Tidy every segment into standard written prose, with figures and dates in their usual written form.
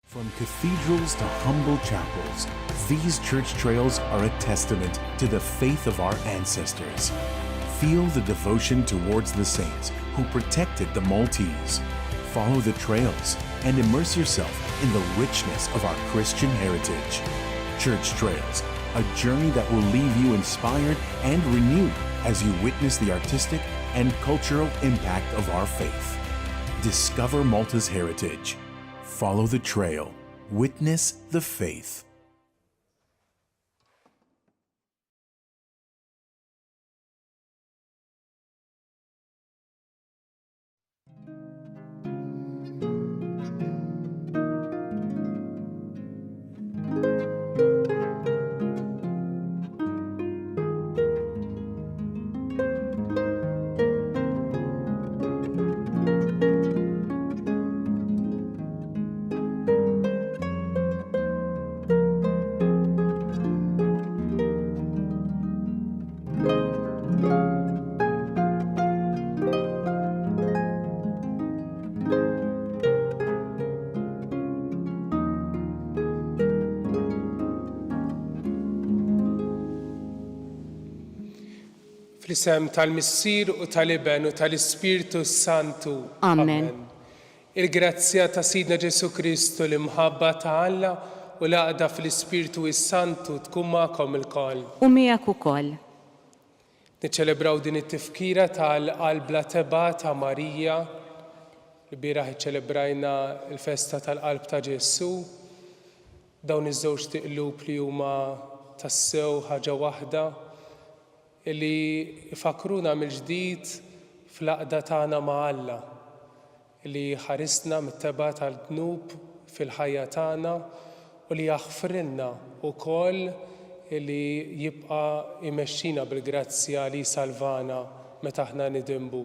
From cathedrals to humble chapels, these church trails are a testament to the faith of our ancestors. Feel the devotion towards the saints who protected the Maltese. Follow the trails and immerse yourself in the richness of our Christian heritage. Church Trails, a journey that will leave you inspired and renewed as you witness the artistic and cultural impact of our faith. Discover Malta's heritage. Follow the trail. Witness the faith. Fl-isem tal-Missier u tal-Iben u tal-Ispirtu Santu. Amen. Il-grazzja ta' Sidna Ġesu Kristu l-imħabba ta' Alla u l-għaqda fl-Ispirtu Santu tkun magħkom ilkoll. U miegħek ukoll. Niċċelebraw din it-tifkira tal-qalb la teba ta' Marija. L-bieraħ iċċelebrajna l-festa tal-qalb ta' Ġesu. Dawn iż-żewġ tiqlub li huma tassew ħaġa waħda illi ifakruna mill-ġdid fl-għaqda tagħna ma' Alla, illi ħarisna mit-teba tal-dnub fil-ħajja tagħna u li jaħfrilna wkoll illi jibqa' imexxina bil-grazzja li salvana meta aħna nidimbu.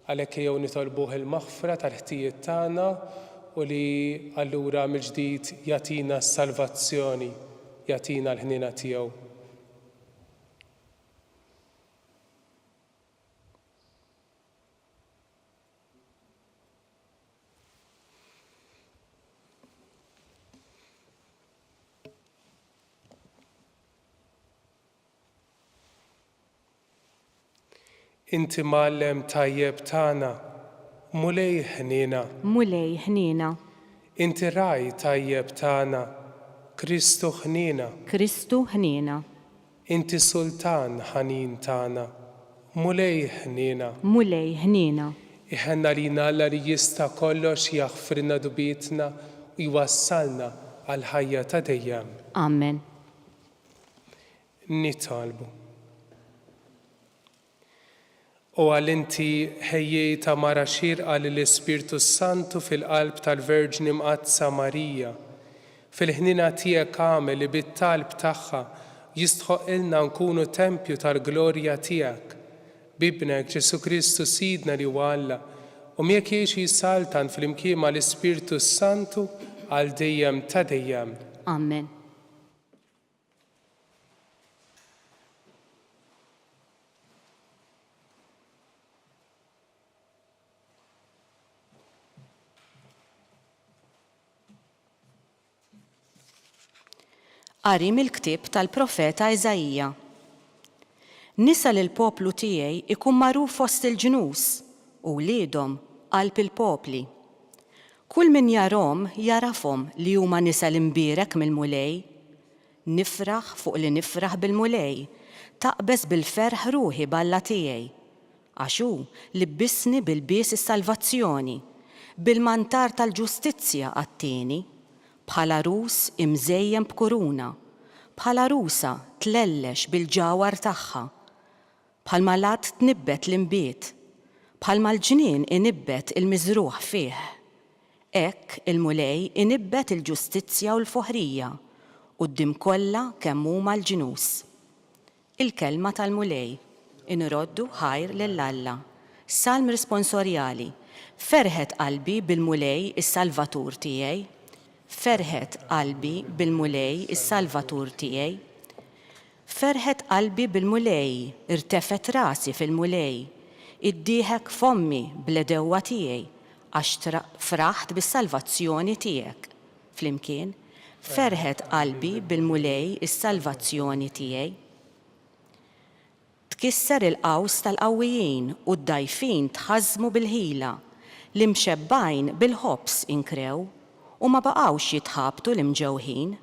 Għalhekk jew nitolbuh il-maħfra tal-ħtijiet tagħna u li allura mill-ġdid jagħtina s-salvazzjoni, jagħtina l-ħniena tiegħu. Inti Mgħallem tajjeb tagħna, mulej ħniena. Mulej ħniena. Inti Raj tajjeb tagħna, Kristu ħniena. Kristu ħniena. Inti Sultan ħanin tagħna, mulej ħniena. Mulej ħniena. Iħenna lina Alla li jista' kollox jaħfirna dubietna u jwassalna għal ħajja ta' dejjem. Amen. Nitolbu. U għal-inti ħejjejta mara xirqa lill-Ispirtu Santu fil-qalb tal-Verġni Mqazza Marija, fil-ħnina tiegħek għamel li bit-talb tagħha jistħoq ilna nkunu tempju tal-glorja tiegħek, bibnek Ġesu Kristu Sidna li huwa Alla, u miegħek jgħix jisaltan fl-imkien mal-Ispirtu Santu għal dejjem ta' dejjem. Amen. Qari mill-ktieb tal-profeta Eżajija. Nisa lill-poplu tiegħi ikun magħruf fost il-ġnus u wliedhom qalb il-popli. Kull min jarahom jarafhom li huma nisa l-imbierek mill-mulej. Nifraħ fuq li nifraħ bil-mulej, taqbeż bil-ferħ ruħi balla tiegħi. Għax hu libbisni bil-bies is-salvazzjoni, bil-mantar tal-ġustizzja għat-tieni. Bħala rus imżejjem b'kuruna, bħala rusa tlellex bil-ġawar tagħha, bħalma lat tnibbet l-imbiet, bħalma l-ġnien inibbet il-miżruħ fih. Hekk il-mulej inibbet il-ġustizzja u l-foħrija quddiem kollha kemm huma l-ġnus. Il-kelma tal-mulej inroddu ħajr lill-Alla. Salm risponsorjali. Ferħet qalbi bil-mulej is-Salvatur tiegħi. Ferħet qalbi bil-mulej is-Salvatur tiegħi. Ferħet qalbi bil-mulej, irtefet rasi fil-mulej. Iddieħek fommi bl-edewwa tiegħi għax fraħt bis-salvazzjoni tiegħek. flimkien, ferħet qalbi bil-mulej is-salvazzjoni tiegħi. Tkisser il-qaws tal-qawwijin u d-dajfin tħażmu bil-ħila, l-imxebbajn bil-ħobs inkrew u ma baqgħux jitħabtu l-imġewħin.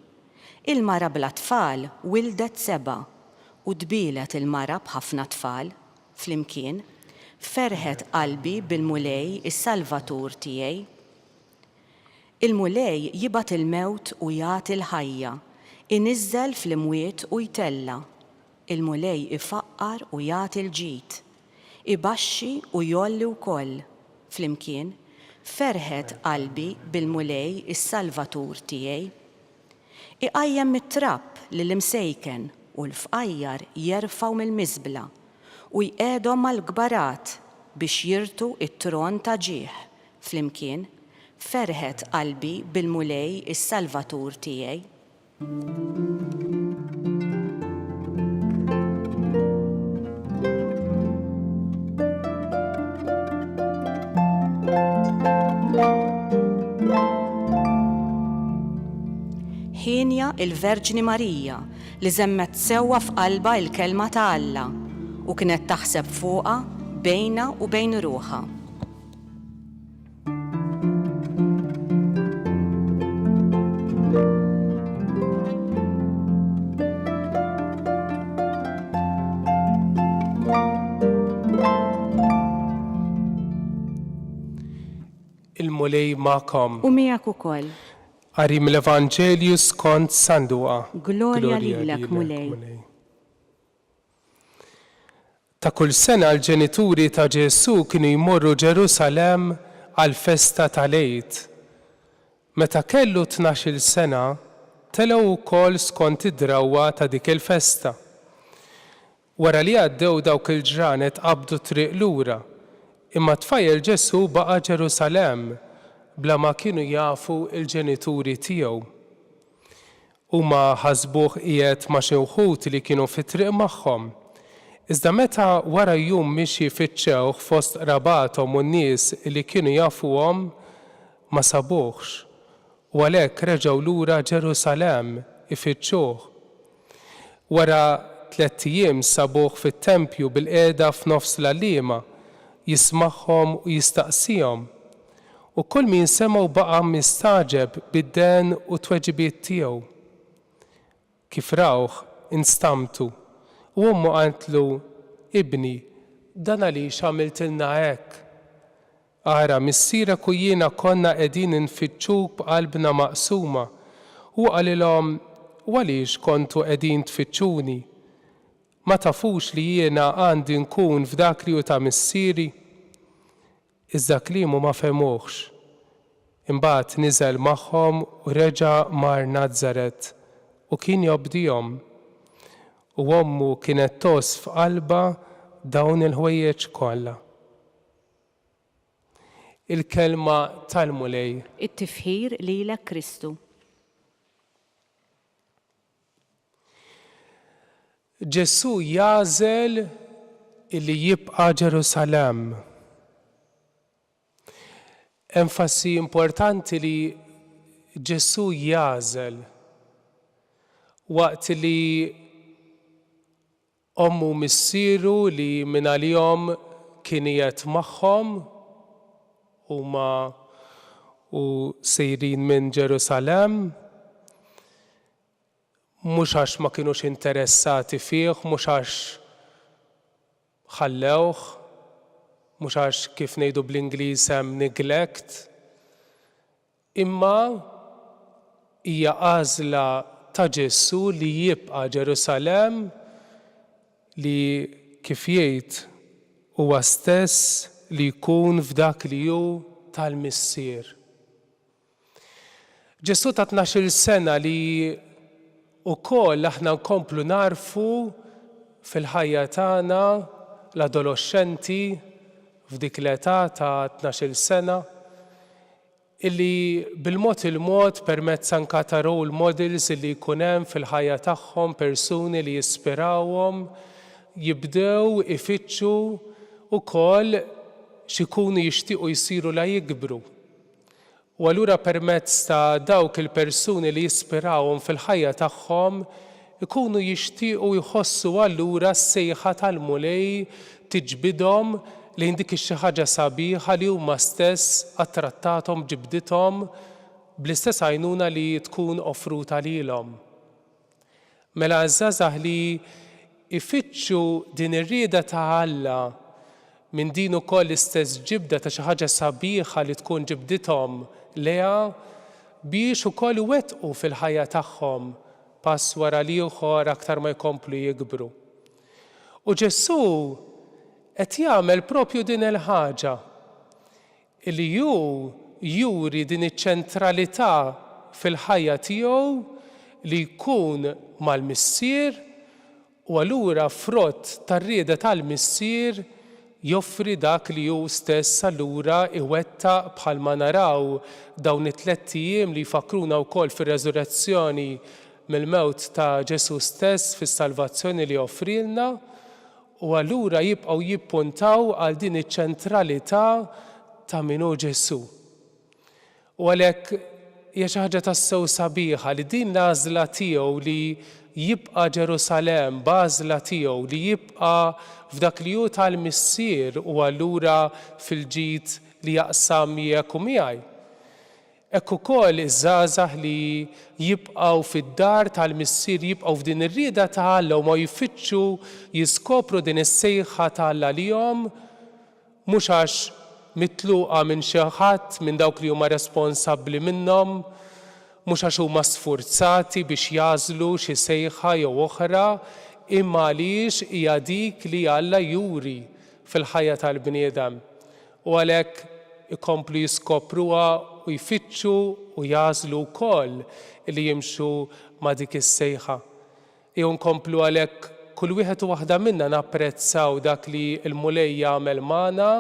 Il-mara bla tfal wildet 7 u dbilet il-mara b'ħafna tfal, flimkien, ferħet qalbi bil-mulej is-salvatur tiegħi. Il-mulej jibgħat il-mewt u jagħti l-ħajja, iniżżel fl-imwiet u jtella. Il-mulej ifaqqar u jagħti l-ġid, ibaxxi u jolli wkoll, flimkien, ferħet qalbi bil-mulej is-salvatur tiegħi. Iqajjem mit-trapp lill-imsejken u l-fqajjar jerfgħu mill-miżbla u jqedhom mal-gbarat biex jirtu it-tron ta' ġieħ, flimkien, ferħet qalbi bil-mulej is-salvatur tiegħi. Ħinja il-Verġni Marija li żemmet sewwa f'qalba l-kelma ta' Alla u kienet taħseb fuqha bejna u bejn ruħha. Il-mulej ma'kom. U miegħek ukoll. Qari mill-Evanġelju skont San Luqa. Glorja lilek, mulej. Ta' kull sena l-ġenituri ta' Ġesu kienu jmorru Ġerusalem għal festa tal-Għid. Meta kellu 12 sena, telgħu wkoll skont id-drawwa ta' dik il-festa. Wara li għaddew dawk il-ġranet qabdu triq lura, imma tfajjel Ġesu baqa' Ġerusalem bla ma kienu jafu il-ġenituri tiegħu. Huma ħasbuh qiegħed ma' xi wħud li kienu fit-triq magħhom. Iżda meta wara jum mixi fitxewh fost rabathom u n-nies li kienu jafuhom ma sabuhx u għalhekk reġgħu lura Ġerusalem ifittxuh. Wara 3 ijiem sabuh fit-tempju bil-qiegħda f'nofs l-għalliema jismagħhom u jistaqsihom. U kull min semgħu baqa' mistaġeb bid-den u t-tweġibiet tiegħu. Kif rawh instamtu u ommu qالtlu: Ibni, dan għaliex għamiltilna hekk? Ara missierek u jiena konna qegħdin nfittxuk b'qalbna maqsuma. U qalilhom: Għaliex kontu qegħdin tfittxuni? Ma tafux li jiena għandi nkun f'dak li hu ta' missieri? Iżda kliemu ma femuhx. Imbagħad niżel magħhom u reġa' mar Nażaret u kien jobdihom. U ommu kienet tos f'qalba dawn il-ħwejjeġ kollha. Il-kelma tal-mulej. It-tifħir lilek Kristu. Ġesu jagħżel illi jibqa' Ġerusalem. Enfasi importanti li Ġesu jagħżel waqt li ommu missieru li minn għalihom kien qiegħed magħhom huma u sejrin minn Ġerusalem mhux għax ma kinux interessati fih, mhux għax ħallewh, mhux għax kif ngħidu bl-Ingliż hemm neglect, imma hija għażla ta' Ġesu li jibqa' Ġerusalem li kif jgħid huwa stess li jkun f'dak li hu tal-missier. Ġesu ta' 12 sena li wkoll aħna nkomplu narfu fil-ħajja tagħna l-adolescenti f'dik l-età ta' 12 sena illi bil-mod il-mod permezz anke ta' role models illi jkun hemm fil-ħajja tagħhom persuni li jispirawhom jibdew ifittxu wkoll x'ikunu jixtiequ jsiru la jikbru. U allura permezz ta' dawk il-persuni li jispirawhom fil-ħajja tagħhom ikunu jixtiequ jħossu allura s-sejħa tal-mulej tiġbidhom lejn dik xi ħaġa sabiħa li huma stess attrattathom ġibdithom bl-istess għajnuna li tkun offruta lilhom. Mela żgħażagħ li ifittxu din ir-rieda ta' Alla minn din ukoll l-istess ġibda ta' xi ħaġa sabiħa li tkun ġibdithom leha biex ukoll iwettqu fil-ħajja tagħhom pass wara ieħor aktar ma jkomplu jikbru. U Ġesu qed jagħmel propju din il-ħaġa li juri din iċ-ċentralità fil-ħajja tiegħu li jkun mal-missier u allura frott tar-rieda tal-missier joffri dak li hu stess allura iwettaq bħalma naraw dawn it-tliet ijiem li jfakruna wkoll fir-reżurrezzjoni mill-mewt ta' Ġesu stess fis-salvazzjoni li offrilna u allura jibqgħu jippuntaw għal din iċ-ċentralità ta' min hu Ġesu. U għalhekk hija xi ħaġa tassew sabiħa li din l-għażla tiegħu li jibqa' Ġerusalemm b'għażla tiegħu li jibqa' f'dak li hu tal-missier u allura fil-ġid li jaqsam miegħek u miegħi. Hekk ukoll iż-żgħażagħ li jibqgħu fid-dar tal-missier jibqgħu f'din ir-rieda ta' Alla u ma jfittxu jiskopru din is-sejħa ta' Alla lihom mhux għax mitluqa minn xi ħadd minn dawk li huma responsabbli minnhom, mhux għax huma sfurzati biex jażlu xi sejħa jew oħra, imma għaliex hija dik li Alla juri fil-ħajja tal-bniedem. U għalhekk ikomplu jiskopruha u jfittxu u jażlu wkoll li jimxu ma' dik is-sejħa. Jew nkomplu għalhekk kull wieħed u waħda minna napprezzaw dak li l-mulej jagħmel magħna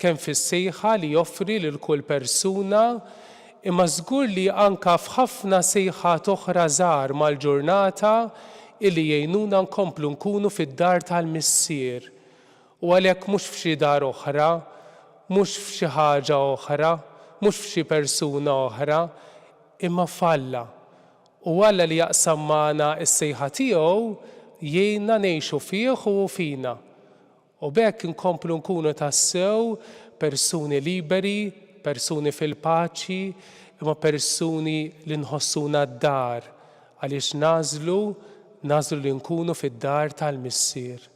kemm fis-sejħa li joffri lil kull persuna, imma żgur li anke f'ħafna sejħat oħra żgħar mal-ġurnata illi jgħinuna nkomplu nkunu fid-dar tal-missier. U għalhekk mhux f'xi dar oħra, mhux f'xi ħaġa oħra, mhux f'xi persuna oħra, imma f'Alla. U Alla li jaqsam magħna s-sejħa tiegħu jgħinna ngħixu fih u fina. U b'hekk inkomplu nkunu tassew persuni liberi, persuni fil-paċi, imma persuni li nħossuna d-dar għaliex nażlu li nkunu fid-dar tal-missier.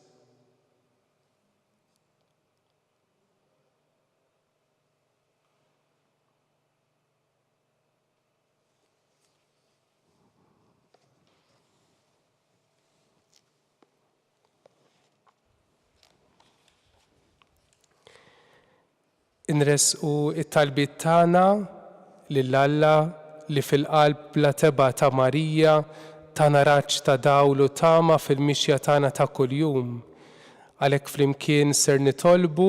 Inresqu it-talbiet tagħna lill-Alla li fil-qalb bla teba ta' Marija tagħna raġġ ta' dawl u tama fil-mixja tagħna ta' kuljum. Għalhekk flimkien ser nitolbu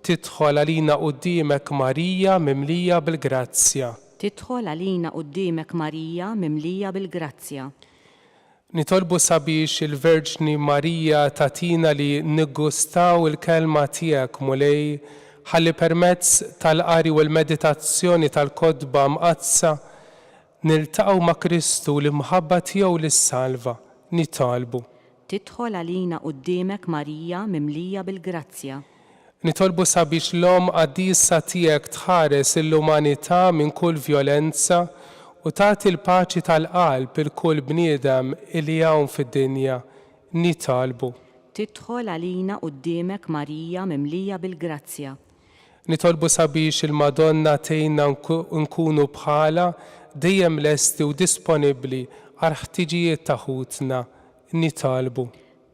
tidħol għalina quddiemek Marija mimlija bil-grazzja. Tidħol għalina quddiemek Marija mimlija bil-grazzja. Nitolbu sabiex il-Verġni Marija tatina li niggustaw il-kelma tiegħek mulej ħalli permezz tal-qari u l-meditazzjoni tal-kodba mqazza niltaqgħu ma' Kristu l-imħabba tiegħu lis-salva nitolbu. Tidħol għalina quddiemek Marija mimlija bil-grazzja. Nitolbu sabiex l-om qaddisa tiegħek tħares l-umanità minn kull vjolenza u tagħti l-paċi tal-qalb il kull bniedem li hawn fid-dinja nitolbu. Tidħol għalina quddiemek Marija mimlija bil-grazzja. Nitolbu sabiex il-Madonna tgħinna nkunu bħala dejjem lesti u disponibbli għal ħtiġijiet ta' ħutna nitolbu.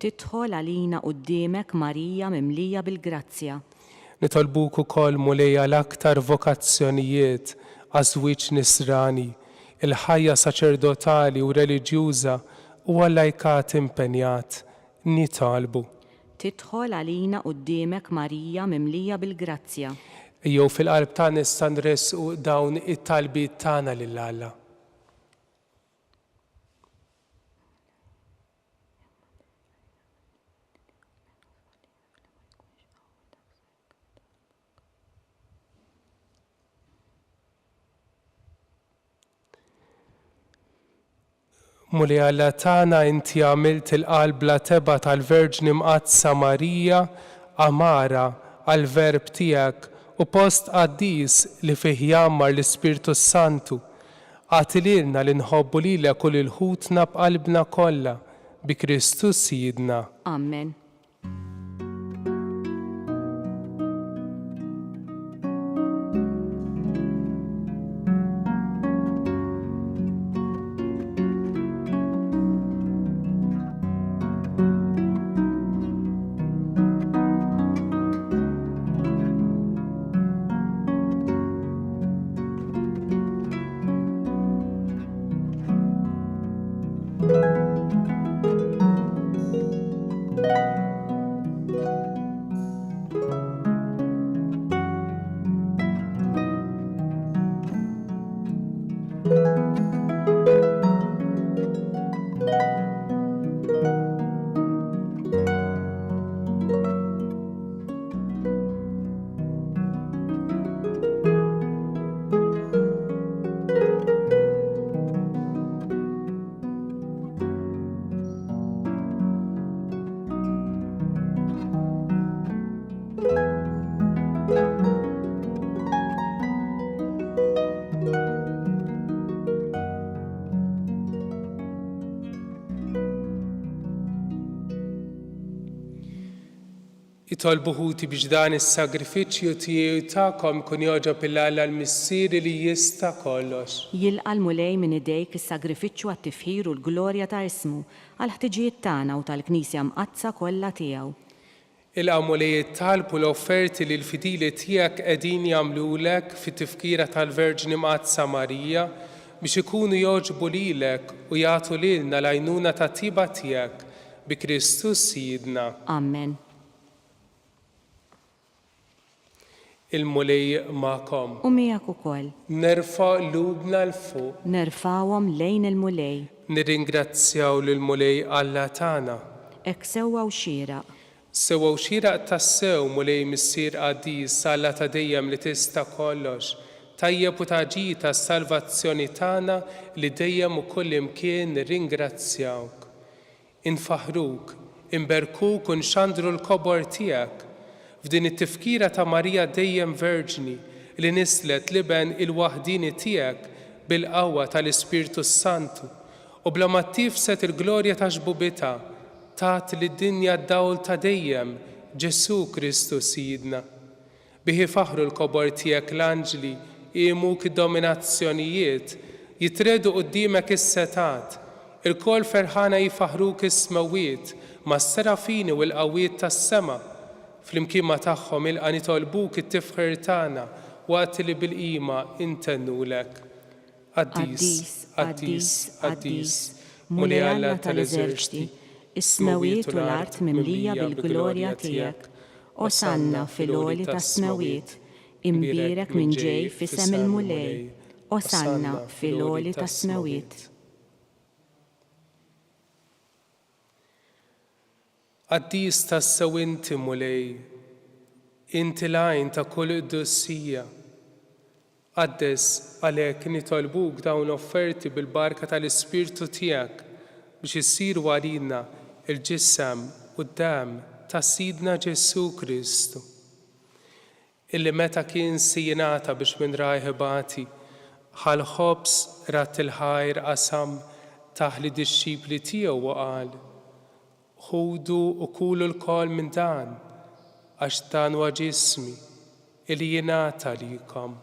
Tidħol għalina quddiemek Marija mimlija bil-grazzja. Nitolbuk ukoll mulej l-aktar vokazzjonijiet għaż-żwieġ nisrani, il-ħajja saċerdotali u reliġjuża u għal-lajkat impenjat nitolbu. Tidħol għalina quddiemek Marija mimlija bil-grazzja. Jew fil-qalb tagħna nista' nresqu dawn it-talbiet tagħna lil Alla. Muli Alla tagħna inti għamilt il-qalb bla teba tal-Verġni mqazza Marija amara għal-verb tiegħek u post qaddis li fih jammar l-Ispirtu Santu. Għatililna li nħobbu lilek u lil ħutna b'qalbna kollha bi Kristus Sidna. Amen. Itolbu ħuti biex dan is-sagrifiċċju tiegħu tagħkom kun joġob il-Alla l-Missier li jista' kollox. Jilqa' l-mulej minn idejk is-sagrifiċċju għat-tifħir u l-glorja ta' ismu għal ħtiġijiet tagħna u tal-Knisja mqazza kollha tiegħu. Il-għamulijiet talbu l-offerti li l-fidili tiegħek qegħdin jagħmlulek fit-tifkira tal-Verġni mqazza Marija biex ikunu joġbu lilek u jagħtu lilna l-għajnuna tat-tiba tiegħek bi Kristus Sidna. Amen. Il-mulej ma'kom. U miegħek ukoll. Nerfa' lubna l-fuq. Nerfawhom lejn il-mulej. Nirringrazzjaw lill-mulej Alla tagħna. Hekk sewwa u xieraq. Sewwa u xieraq tassew mulej Missier Qaddis Alla ta' dejjem li tista' kollox. Tajjeb u taġi tas-salvazzjoni tagħna li dejjem u kull imkien nirringrazzjawk. Infaħruk, inberkuk u nxandru l-kobor tiegħek. F'din it-tifkira ta' Marija dejjem Verġni li nislet liben il-waħdini tiegħek bil-qawwa tal-Ispirtu Santu u bla ma tifset il-glorja ta' xbubitha tat lid-dinja d-dawl ta' dejjem Ġesu Kristu Sidna. Bihi faħru l-kobor tiegħek l-anġli jimuk id-dominazzjonijiet jitredu qudiemek is-setat il-kol ferħana jifaħruk is-smawiet mas-serafini u l-qawwiet tas-sema. Fl-imkien ma' tagħhom ilqa' nitolbuk it-tifħir tagħna waqt li bil-qima intennulek. Qaddis, qaddis, qaddis, mulej Alla tal-eżerċti, is-smawiet u l-art mimlija bil-glorja tiegħek. Osanna fil-għoli tas-smawiet, imbierek minn ġej f'isem il-mulej. Osanna fil-għoli tas-smawiet. Qaddis tassew inti mulej, inti l-għajn ta' kull qdussija. Qaddes għalhekk nitolbuk dawn offerti bil-barka tal-Ispirtu tiegħek biex issiru għalina il-ġisem u d-dam ta' Sidna Ġesu Kristu. Illi meta kien sijinata biex minn rajħibati ħal-ħobs rat il-ħajr qasam taħli disċipli tiegħu u qal ħudu u kulu l-kol minn dan, għax dan huwa ġismi li jingħata likom.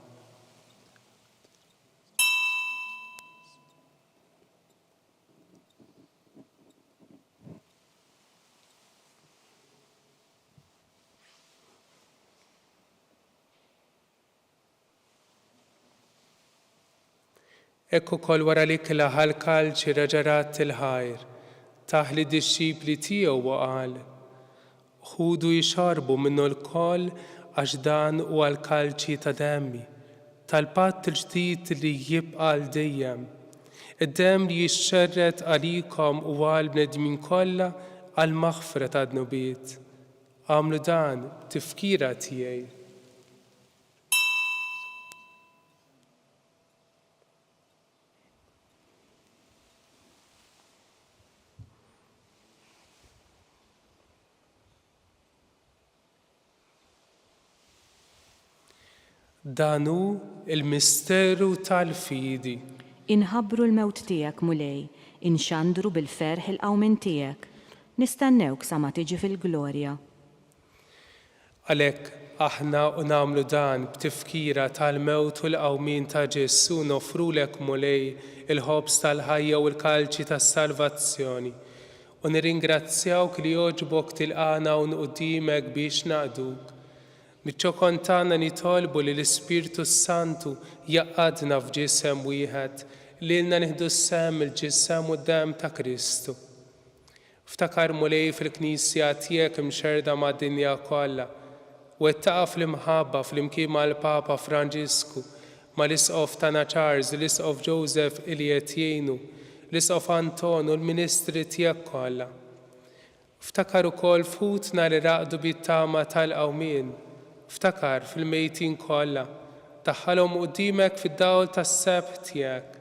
Ekku kol wara li kilaħal kalċi raġarat il-ħajr, taħli disċipli tiegħu u qal ħudu jixarbu minnu l-koll għax dan huwa l-kalċi ta' demmi tal-patt il-ġdid li jibqa' l dejjem. Id-demm li jixxerret għalikom u għal bnedmin kollha għal maħfra ta' dnubiet. Għamlu dan tifkira tiegħi. Danu il-misteru tal-fidi. Inħabbru l-mewt tiegħek mulej, inxandru bil-ferħ il-qawmin tiegħek. Nistennewk sa ma tiġi fil-glorja. Għalhekk aħna u nagħmlu dan b'tifkira tal-mewt u l-qawmin ta' Ġesu nofrulek mulej il-ħobs tal-ħajja u l-kalċi tas-salvazzjoni. U nirringrazzjawk li jogħġbok tilqana u nquddimek biex naqduk. Miċ-ċokon tagħna nitolbu li l-Ispirtu Santu jaqadna f'ġisem wieħed li lna nieħdu s-sem il-ġisem u d-dem ta' Kristu. Ftakar mulej fil-Knisja tiegħek imxerda mad-dinja kollha u ettaqa fl-imħabba fl-imkien mal-Papa Franġisku, mal-Isqof tagħna Charles, l-Isqof Joseph li qed jgħinu, l-Isqof Anton u l-Ministri tiegħek kollha. Ftakar ukoll futna li raqdu bit-tama tal-qawmien. Ftakar fil-mejtin kollha, daħħalhom quddiemek fid-dawl tas-seb tiegħek.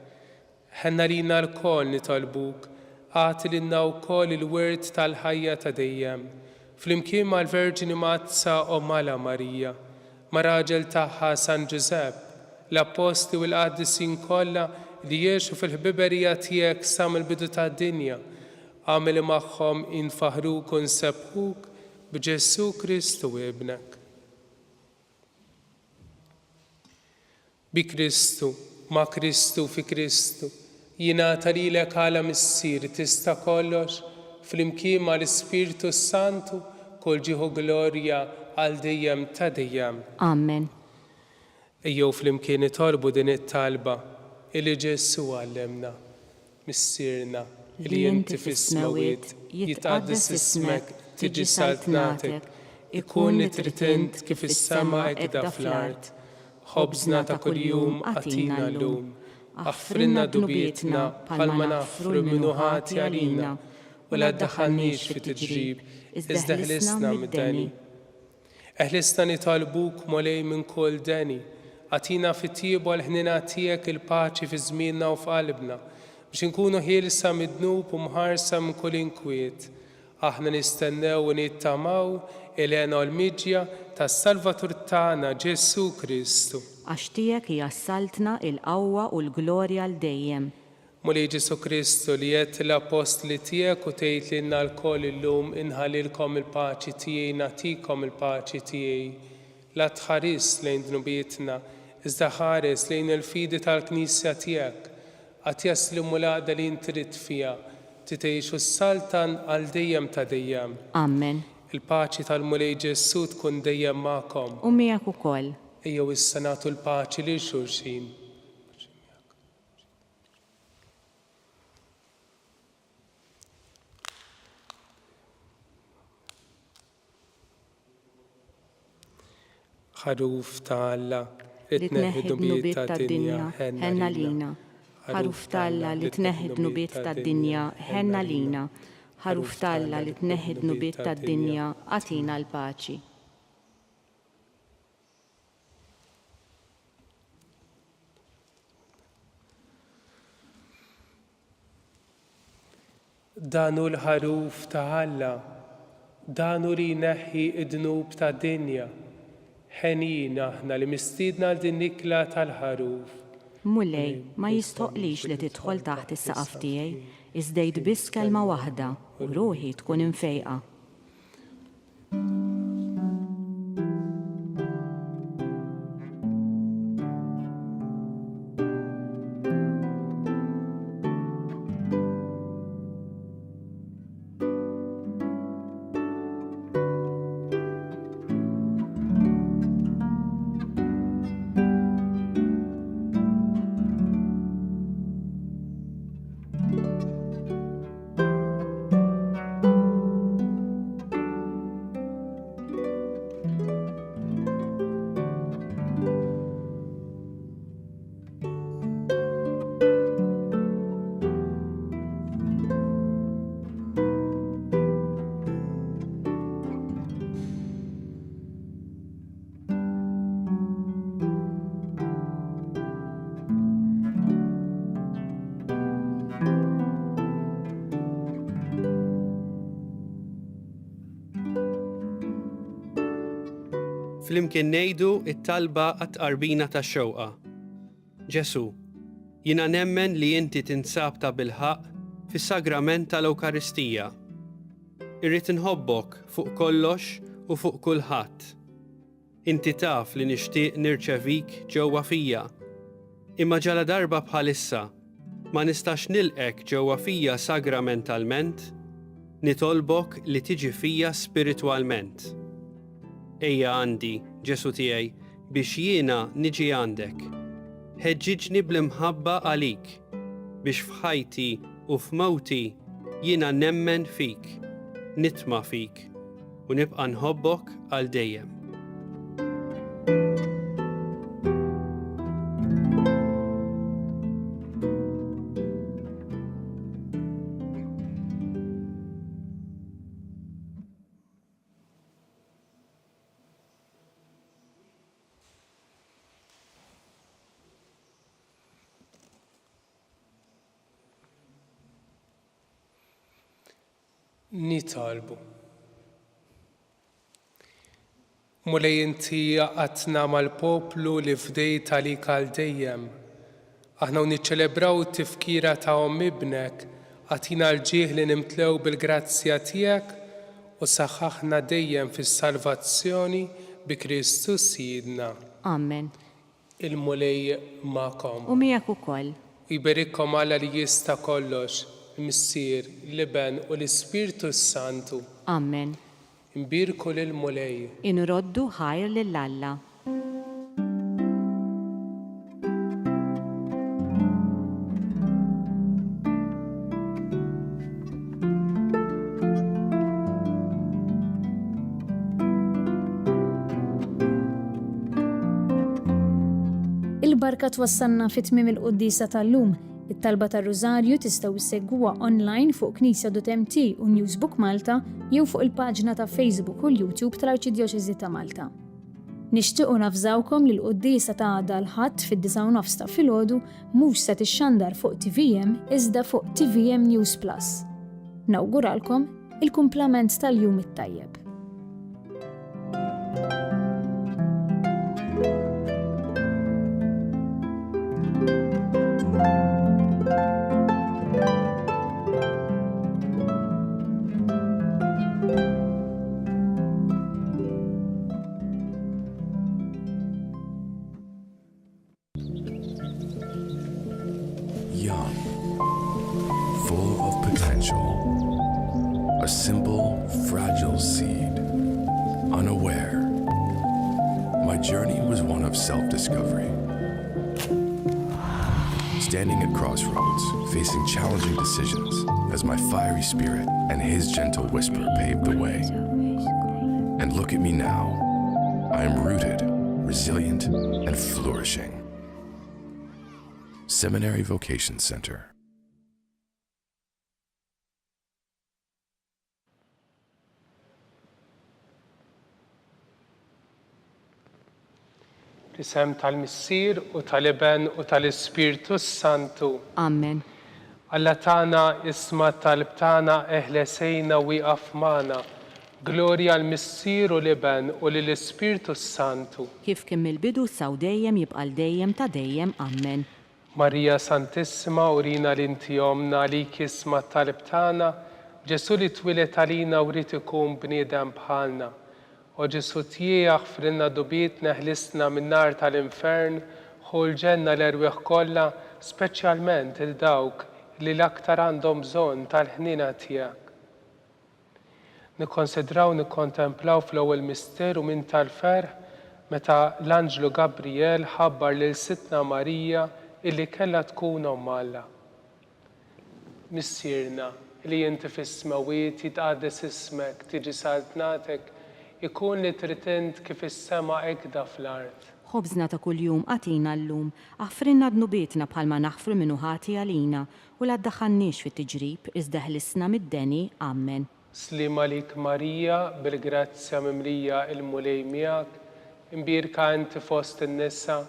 Ħenna lina l-koll nitolbuk, għati lilna wkoll il-wirt tal-ħajja ta' dejjem, flimkien mal-Verġini Mazza u Mala Marija, ma' raġel tagħha San Ġusepp, l-apposti u l-qaddisin kollha li jgħixu fil-ħbiberija tiegħek sa mill-bidu tad-dinja, għamel magħhom infaħruk u nsebħuk b'Ġesu Kristu ibnek. Bi Kristu, ma' Kristu fi Kristu, jingħata lilek għala missir tista' kollox, flimkien mal-Ispirtu Santu kull ġieħu glorja għal dejjem ta' dejjem. Amen. Ejjew flimkien nitolbu din it-talba illi Ġesu għallemna, missierna li inti fis-smawiet jitqaddes ismek, tiġi saltnatek, ikun li tritint kif is-sema ekda fl-art. Ħobżna ta' kuljum għatina llum, aħfrinna dubietna bħalma naħfru minnu ħati għalina, u la ddaħħalniex fi tiġrib, iżda ħlisna mid-deni. Eħlisna nitolbuk molej minn kull deni, għatina fit-tiebu l-ħnina tiegħek il-paċi fi żmienna u f'qalbna, biex inkunu ħielsa mid-dnub u mħarsa minn kull inkwiet. Aħna nistennew u nittamaw il-għena u l-midja tas-Salvatur tagħna Ġesu Kristu. Għax tiegħek jassaltna il-qawwa u l-glorja l dejjem. Mulej Ġesu Kristu li jett l-apostli tiegħek u tgħid lilna l-koll illum inħallilkom il-paċi tiegħi nagħtikom il-paċi tiegħi. La tħares lejn dnubietna, iżda ħares lejn il-fidi tal-Knisja tiegħek. Għad jaslimu l-għaqda li inti trid fiha, titgħixu s-saltan għal dejjem ta' dejjem. Amen. Il-paċi tal-Mulej Ġesu tkun dejjem magħkom. U miegħek ukoll. Ejjew issa nagħtu l-paċi lil xulxin. Ħaruf ta' Alla li tneħħi d-nubiet tad-dinja ħenna lina. Ħaruf ta' Alla li tneħħi d-nubiet tad-dinja ħenna lina. Ħaruf ta' Alla li tneħħi d-nubiet tad-dinja għatina l-paċi. Danu l-ħaruf ta' Alla, danu li jneħħi id-dnub tad-dinja. Ħenina aħna li mistiedna l din nikla tal-ħaruf. Mulej, ma jistoqlix li tidħol taħt is-saqaf tiegħi, iżdejt biss kelma waħda u ruħi tkun infejqa. flimkien ngħidu it-talba għat-tqarbina tax-xewqa. Ġesu, jiena nemmen li inti tinsab ta' bilħaq fis-sagrament tal-Ewkaristija. Irrid inħobbok fuq kollox u fuq kulħadd. Inti taf li nixtieq nirċevik ġewwa fija. Imma ġala darba bħalissa ma nistax nilqek ġewwa fija sagramentalment, nitolbok li tiġi fija spiritwalment. Ejja għandi, Ġesu tiegħi, biex jiena niġi għandek. Ħeġġiġni bl-imħabba għalik, biex f'ħajti u f'mewti jiena nemmen fik, nitma' fik, u nibqa' nħobbok għal dejjem. Nitalbu. Mulej inti għatna mal-poplu li fdejt għalik għal dejjem. Aħna niċċelebraw t-tifkira ta' ibnek, għatina l-ġieħ li nimtlew bil-grazzja tiegħek u saħħaħna dejjem fis-salvazzjoni bi Kristus Sidna. Amen. Il-mulej ma'kom. U miegħek ukoll. Jiberikom Alla li jista' kollox, Missier, l-Iben u l-Ispirtu Santu. Amen. Imbirku lil-mulej. Inroddu ħajr lill-Alla. Il-barka twassalna fit-tmiem il-Quddisa tal-lum. It-talba tar-Rużarju tistgħu issegwuha online fuq Knisja.mt u Newsbook Malta jew fuq il-paġna ta' Facebook u l-YouTube tal-Arċidjoċeżi ta' Malta. Nixtiequ nafżawkom li l-Quddisa ta' għada l-Ħadd fid-9:09 ta' filgħodu mhux se tixxandar fuq TVM iżda fuq TVM News Plus. Nawguralkom il-kumplament tal-jum it-tajjeb. Young, full of potential, a simple, fragile seed, unaware. My journey was one of self-discovery. Standing at crossroads, facing challenging decisions, as my fiery spirit and his gentle whisper paved the way. And look at me now. I am rooted, resilient, and flourishing. Seminary Vocation Center. Isem tal-Missier u tal-Iben u tal-Ispirtu Santu. Amen. Alla tagħna isma' talb tagħna eħlesejna wieqaf magħna. Glorja l-Missier u l-Iben u lill-Ispirtu Santu. Kif kien mill-bidu saw dejjem jibqa' dejjem ta' dejjem. Amen. Marija Santissima urina l-inti omna li kisma talb tagħna, Ġesu li twilet għalina u rrid ikun bniedem bħalna. O Ġesu tiegħek frinna dubietna ħlisna min-nar tal-infern, ħol ġenna l-erwieħ kollha, speċjalment il-dawk li l-aktar għandhom bżonn tal-ħnina tiegħek. Nikkonsidraw nikkontemplaw fl-ewwel misteru minn tal-ferħ meta l-Anġlu Gabriel ħabbar lil Sitna Marija illi kellha tkun Omm Alla. Missierna li inti fis-smawiet jitqaddes ismek, tiġi saltnatek, ikun li trid kif is-sema ekda fl-art. Ħobżna ta' kuljum għatina llum, aħfrinna dnubietna bħalma naħfru minnu ħati għalina u la ddaħħalniex fit-tiġrib iżda ħlisna mid-deni. Amen. Slima lik Marija, bil-grazzja mimlija il-mulej miegħek, imbirka inti fost in-nisa,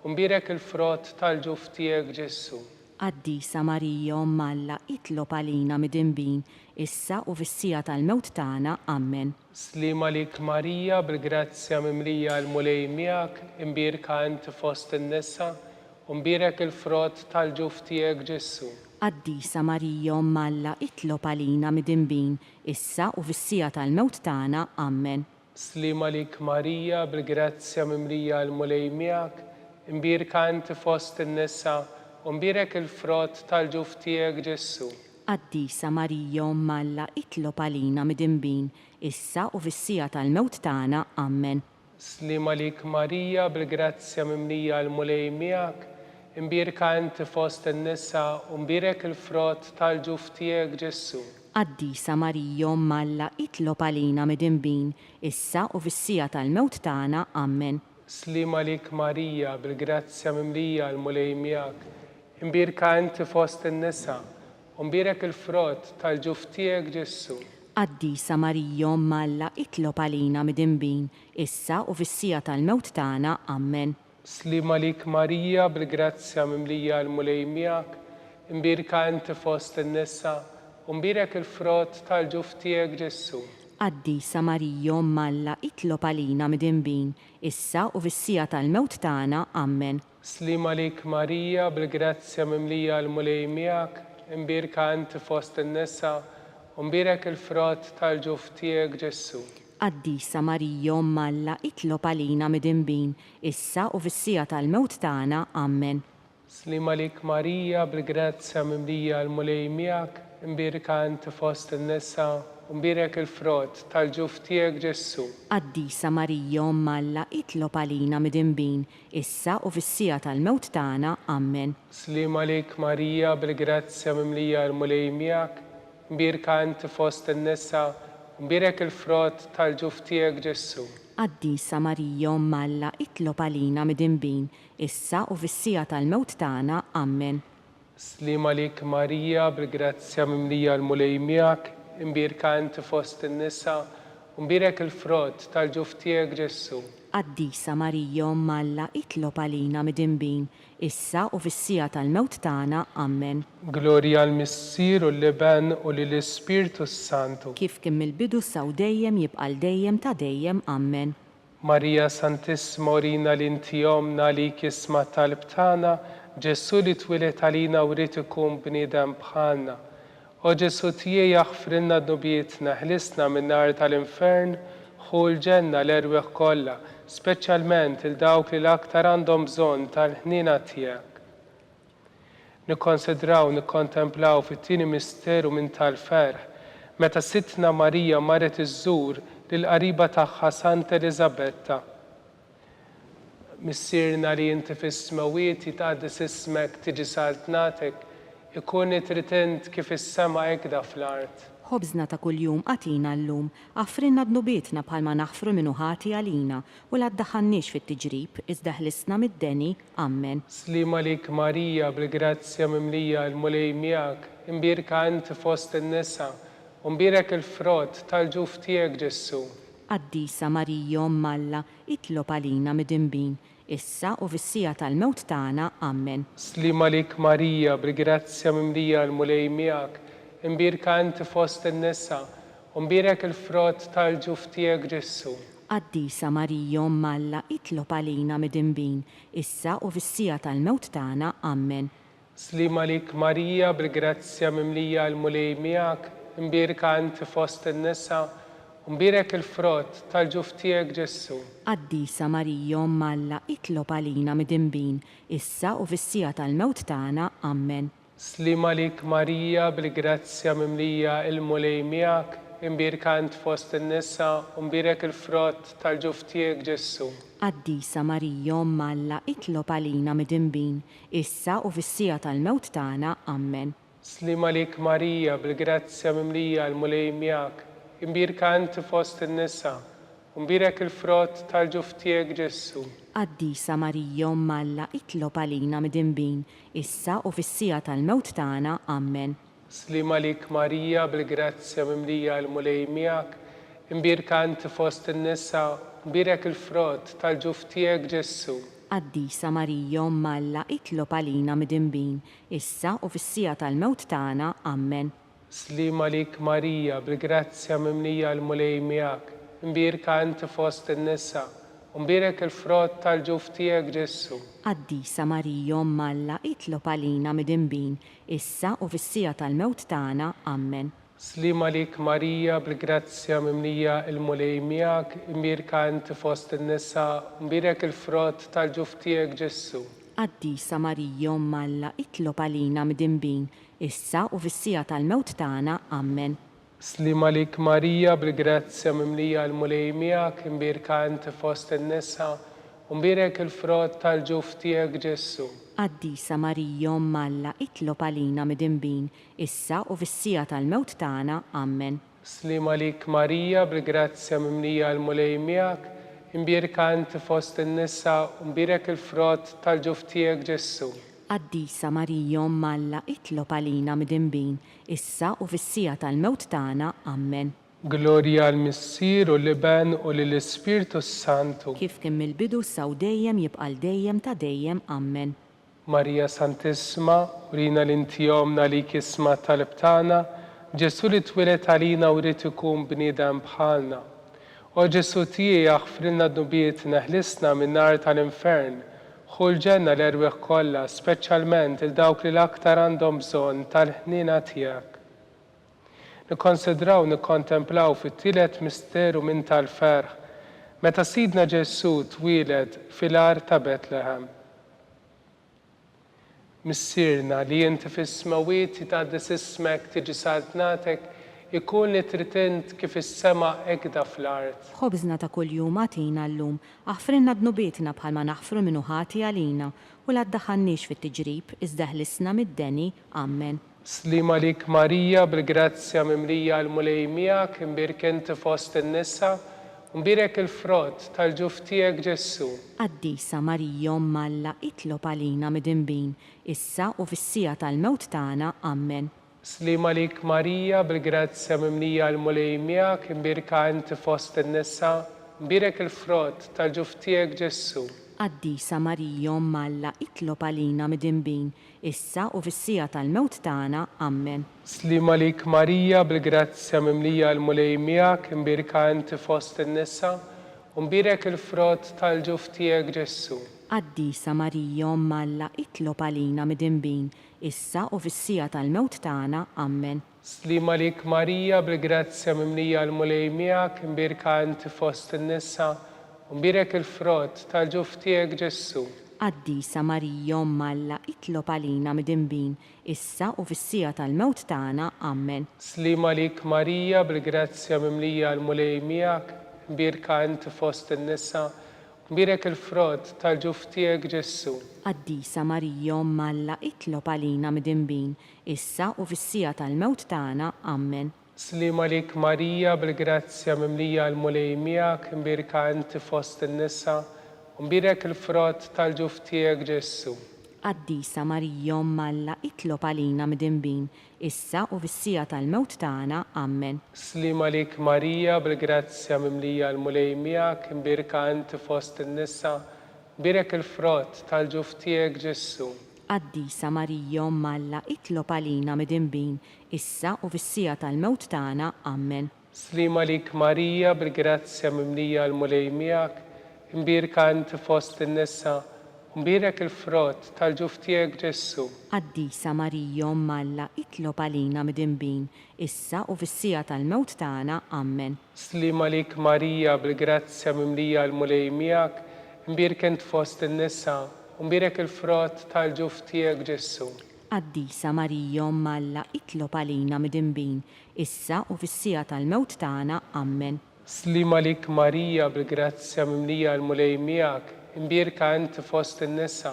u mbirek il-frott tal-ġuf tiegħek Ġesu. Qaddisa Marija Umm Alla, itlob għalina mid-dinbin, issa u fis-sija tal-mewt tagħna. Amen. Slima lik Marija, bil-grazzja mimlija l-mulej miegħek, imbirka inti fost in-nisa, u mbirek il-frott tal-ġuf tiegħek Ġesu. Qaddisa Marija Umm Alla, itlob għalina mid-dinbin, issa u fis-sija tal-mewt tagħna. Amen. Slima lik Marija, bil-grazzja mimlija l-mulej miegħek, imbirka inti fost in-nisa, u mbirek il-frott tal-ġuf tiegħek Ġesu. Qaddisa Marija Umm Alla, itlob għalina mid-dinbin, issa u fis-sija tal-mewt tagħna. Amen. Slima lik Marija, bil-grazzja mimlija l-mulej miegħek, imbirka inti fost in-nisa, u mbirek il-frott tal-ġuf tiegħek Ġesu. Qaddisa Marija Umm Alla, itlob għalina mid-dinbin, issa u fis-sija tal-mewt tagħna. Amen. Slima lik Marija, bil-grazzja mimlija l-mulej miegħek, imbirka inti fost in-nisa, u mbirek il-frott tal-ġuf tiegħek Ġesu. Qaddisa Marija Umm Alla, itlob għalina mid-dinbin, issa u fis-sija tal-mewt tagħna. Amen. Slima lik Marija, bil-grazzja mimlija l-mulej miegħek, imbirka inti fost in-nisa, u mbirek il-frott tal-ġuf tiegħek Ġesu. Qaddisa Marija Umm Alla, itlob għalina mid-dinbin, issa u fis-sija tal-mewt tagħna. Amen. Slima lik Marija, bil-grazzja mimlija l-mulej miegħek, imbirka inti fost in-nisa, u mbirek il-frott tal-ġuf tiegħek Ġesu. Qaddisa Marija Umm Alla, itlob għalina mid-dinbin, issa u fis-sija tal-mewt tagħna. Amen. Slima lik Marija, bil-grazzja mimlija l-mulej miegħek, imbirka inti fost in-nisa, u mbirek il-frott tal-ġuf tiegħek Ġesu. Qaddisa Marija Umm Alla, itlob għalina mid-dinbin, issa u fis-sija tal-mewt tagħna. Amen. Slima lik Marija, bil-grazzja mimlija l-mulej miegħek, imbirka inti fost in-nisa, u mbirek il-frott tal-ġuf tiegħek Ġesu. Qaddisa Marija Umm Alla, itlob għalina mid-dinbin, issa u fis-sija tal-mewt tagħna. Amen. Slima lik Marija, bil-grazzja mimlija l-mulej miegħek, imbirka inti fost in-nisa, u mbirek il-frott tal-ġuf tiegħek Ġesu. Qaddisa Marija Umm Alla, itlob għalina mid-dinbin, issa u fis-sija tal-mewt tagħna. Amen. Glorja l-Missier u l-Liben u lill-Ispirtu Santu. Kif kien mill-bidu saw dejjem jibqa' dejjem ta' dejjem. Amen. Marija Santissima, orina li inti omna li kisma talb tagħna, Ġesu li twilet għalina u rrid ikun bniedem bħalna. O Ġesu tiegħi jaħfrilna d-nubietna, ħlisna min-nar tal-infern, ħu l-ġenna l-erwieħ kollha, speċjalment il dawk li l-aktar għandhom bżonn tal-ħnina tiegħek. Nikkonsidraw, nikkontemplaw fit-tieni misteru minn tal-ferħ, meta Sittna Marija marret iżżur lill-qariba tagħha Santa Elisabetta. Missierna li inti fis-smawiet jitqaddis ismek, tiġi saltnatek, ikun it-ritent kif is-sema hekk fl-art. Ħobżna ta' kuljum għatina llum, għafrinna d-nubietna bħalma naħfru minnu ħati għalina, u la ddaħħannix fit-tiġrib, iżda ħlisna mid-deni. Amen. Slima lik Marija, bil-grazzja mimlija l-mulej miegħek, imbirka inti fost in-nisa, u mbirek il-frott tal-ġuf tiegħek Ġesu. Qaddisa Marija Umm Alla, itlob għalina mid-dinbin, issa u fis-sija tal-mewt tagħna. Amen. Slima lik Marija, bil-grazzja mimlija l-mulej miegħek, imbirka inti fost in-nisa, u mbirek il-frott tal-ġuf tiegħek Ġesu. Qaddisa Marija Umm Alla, itlob għalina mid-dinbin, issa u fis-sija tal-mewt tagħna. Amen. Slima lik Marija, bil-grazzja mimlija l-mulej miegħek, imbirka inti fost in-nisa, u mbirek il-frott tal-ġuf tiegħek Ġesu. Qaddisa Marija Umm Alla, itlob għalina mid-dinbin, issa u fis-sija tal-mewt tagħna. Amen. Slima lik Marija, bil-grazzja mimlija l-mulej miegħek, imbirka inti fost in-nisa, u mbirek il-frott tal-ġuf tiegħek Ġesu. Qaddisa Marija Umm Alla, itlob għalina mid-dinbin, issa u fis-sija tal-mewt tagħna. Amen. Slima lik Marija, bil-grazzja mimlija l-mulej miegħek, imbirka inti fost in-nisa, u mbirek il-frott tal-ġuf tiegħek Ġesu. Qaddisa Marija Umm Alla, itlob għalina mid-dinbin, issa u fis-sija tal-mewt tagħna. Amen. Slima lik Marija, bil-grazzja mimlija l-mulej miegħek, imbirka inti fost in-nisa, u mbirek il-frott tal-ġuf tiegħek Ġesu. Qaddisa Marija Umm Alla, itlob għalina midinbin, issa u fis-sija tal-mewt tagħna. Amen. Slima lik Marija, bil-grazzja mimlija l-mulej miegħek, imbirka inti fost in-nisa, u mbirek il-frott tal-ġuf tiegħek Ġesu. Qaddisa Marija Umm Alla, itlob għalina midinbin, issa u fis-sija tal-mewt tagħna. Amen. Slima lik Marija, bil-grazzja mimlija l-mulej miegħek, imbirka inti fost in-nisa, u mbirek il-frott tal-ġuf tiegħek Ġesu. Qaddisa Marija Umm Alla, itlob għalina midinbin, issa u fis-sija tal-mewt tagħna. Amen. Slima lik Marija, bil-grazzja mimlija l-mulej miegħek, imbirka inti fost in-nisa, u mbirek il-frott tal-ġuf tiegħek Ġesu. Qaddisa Marija Umm Alla, itlob għalina midinbin, issa u fis-sija tal-mewt tagħna. Amen. Slima lik Marija, bil-grazzja mimlija l-mulej miegħek, imbirka inti fost in-nisa, u mbirek il-frott tal-ġuf tiegħek Ġesu. Qaddisa Marija Umm Alla, itlob għalina midinbin, issa u fis-sija tal-mewt tagħna. Amen. Glorja għal-Missier u l-Iben u lill-Ispirtu Santu. Kif kien mill-bidu saw dejjem jibqa' dejjem ta' dejjem. Amen. Marija Santissima, urina l-intijomna li kisma tal-btana, Ġesu li twilet għalina u rrit ikun bniedem bħalna. O Ġesu tiegħi jaħfrilna d-nubiet neħlisna minn nar tal-infern, ħu l-ġenna l-erweħ kollha, speċjalment il-dawk li l-aktar għandhom bżonn tal-ħnina tiegħek. Nikkonsidraw, nikkontemplaw fit-tielet misteru minn tal-ferħ, meta Sidna Ġesu twiled fil-ar ta' Betlehem. Missierna li inti fis-smawiet jitqaddis ismek tiġi saltnatek, ikun li tritint kif is-sema ekda fl-art. Ħobżna ta' kuljum għatina llum, aħfrinna dnubietna bħalma naħfru minnu ħati għalina, u la ddaħħalniex fit-tiġrib, iżda ħlisna mid-deni. Amen. Slima lik Marija, bil-grazzja mimlija l-mulej miegħek, imbirek inti fost in-nisa, u mbirek il-frott tal-ġuf tiegħek Ġesu. Qaddisa Marija Umm Alla, itlob għalina midinbin, issa u fis-sija tal-mewt tagħna. Amen. Slima lik Marija, bil-grazzja mimlija l-mulej miegħek, imbirka inti fost in-nisa, mbirek il-frott tal-ġuf tiegħek Ġesu. Qaddisa Marija Umm Alla, itlob għalina midinbin, issa u fis-sija tal-mewt tagħna. Amen. Slima lik Marija, bil-grazzja mimlija l-mulej miegħek, imbirka inti fost in-nisa, u mbirek il-frott tal-ġuf tiegħek Ġesu. Qaddisa Marija Umm Alla, itlob għalina midinbin, issa u fis-sija tal-mewt tagħna. Amen. Slima lik Marija, bil-grazzja mimlija l-mulej miegħek, imbirka inti fost in-nisa, u mbirek il-frott tal-ġuf tiegħek Ġesu. Qaddisa Marija Umm Alla, itlob għalina midinbin, issa u fis-sija tal-mewt tagħna. Amen. Slima lik Marija, bil-grazzja mimlija l-mulej miegħek, imbirka inti fost in-nisa, mbirek il-frott tal-ġuf tiegħek Ġesu. Qaddisa Marija Umm Alla, itlob għalina midinbin, issa u fis-sija tal-mewt tagħna. Amen. Slima lik Marija, bil-grazzja mimlija l-mulej miegħek, imbirka inti fost in-nisa, u mbirek il-frott tal-ġuf tiegħek Ġesu. Qaddisa Marija Umm Alla, itlob għalina midinbin, issa u fis-sija tal-mewt tagħna. Amen. Slima lik Marija, bil-grazzja mimlija l-mulej miegħek, imbirka inti fost in-nisa, mbirek il-frott tal-ġuf tiegħek Ġesu. Qaddisa Marija Umm Alla, itlob għalina midinbin, issa u fis-sija tal-mewt tagħna. Amen. Slima lik Marija, bil-grazzja mimlija l-mulej miegħek, imbirka inti fost in-nisa, u mbirek il-frott tal-ġuf tiegħek Ġesu. Qaddisa Marija Umm Alla, itlob għalina midinbin, issa u fis-sija tal-mewt tagħna. Amen. Slima lik Marija, bil-grazzja mimlija l-mulej miegħek, imbirek inti fost in-nisa, u mbirek il-frott tal-ġuf tiegħek Ġesu. Qaddisa Marija Umm Alla, itlob għalina midinbin, issa u fis-sija tal-mewt tagħna. Amen. Slima lik Marija, bil-grazzja mimlija l-mulej miegħek, imbirka inti fost in-nisa,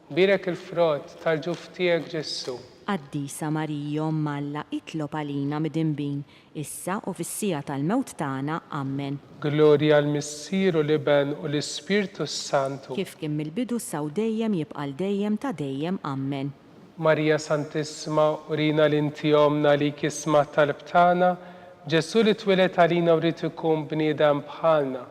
mbirek il-frott tal-ġuf tiegħek Ġesu. Qaddisa Marija Umm Alla, itlob għalina midinbin, issa u fis-sija tal-mewt tagħna. Amen. Glorja għal-Missier u l-Iben u l-Ispirtu Santu. Kif kien mill-bidu saw dejjem jibqa' dejjem ta' dejjem. Amen. Marija Santissima, urina l-intijomna li kisma tal-btana, Ġesu li twilet għalina u rrit ikun bniedem bħalna.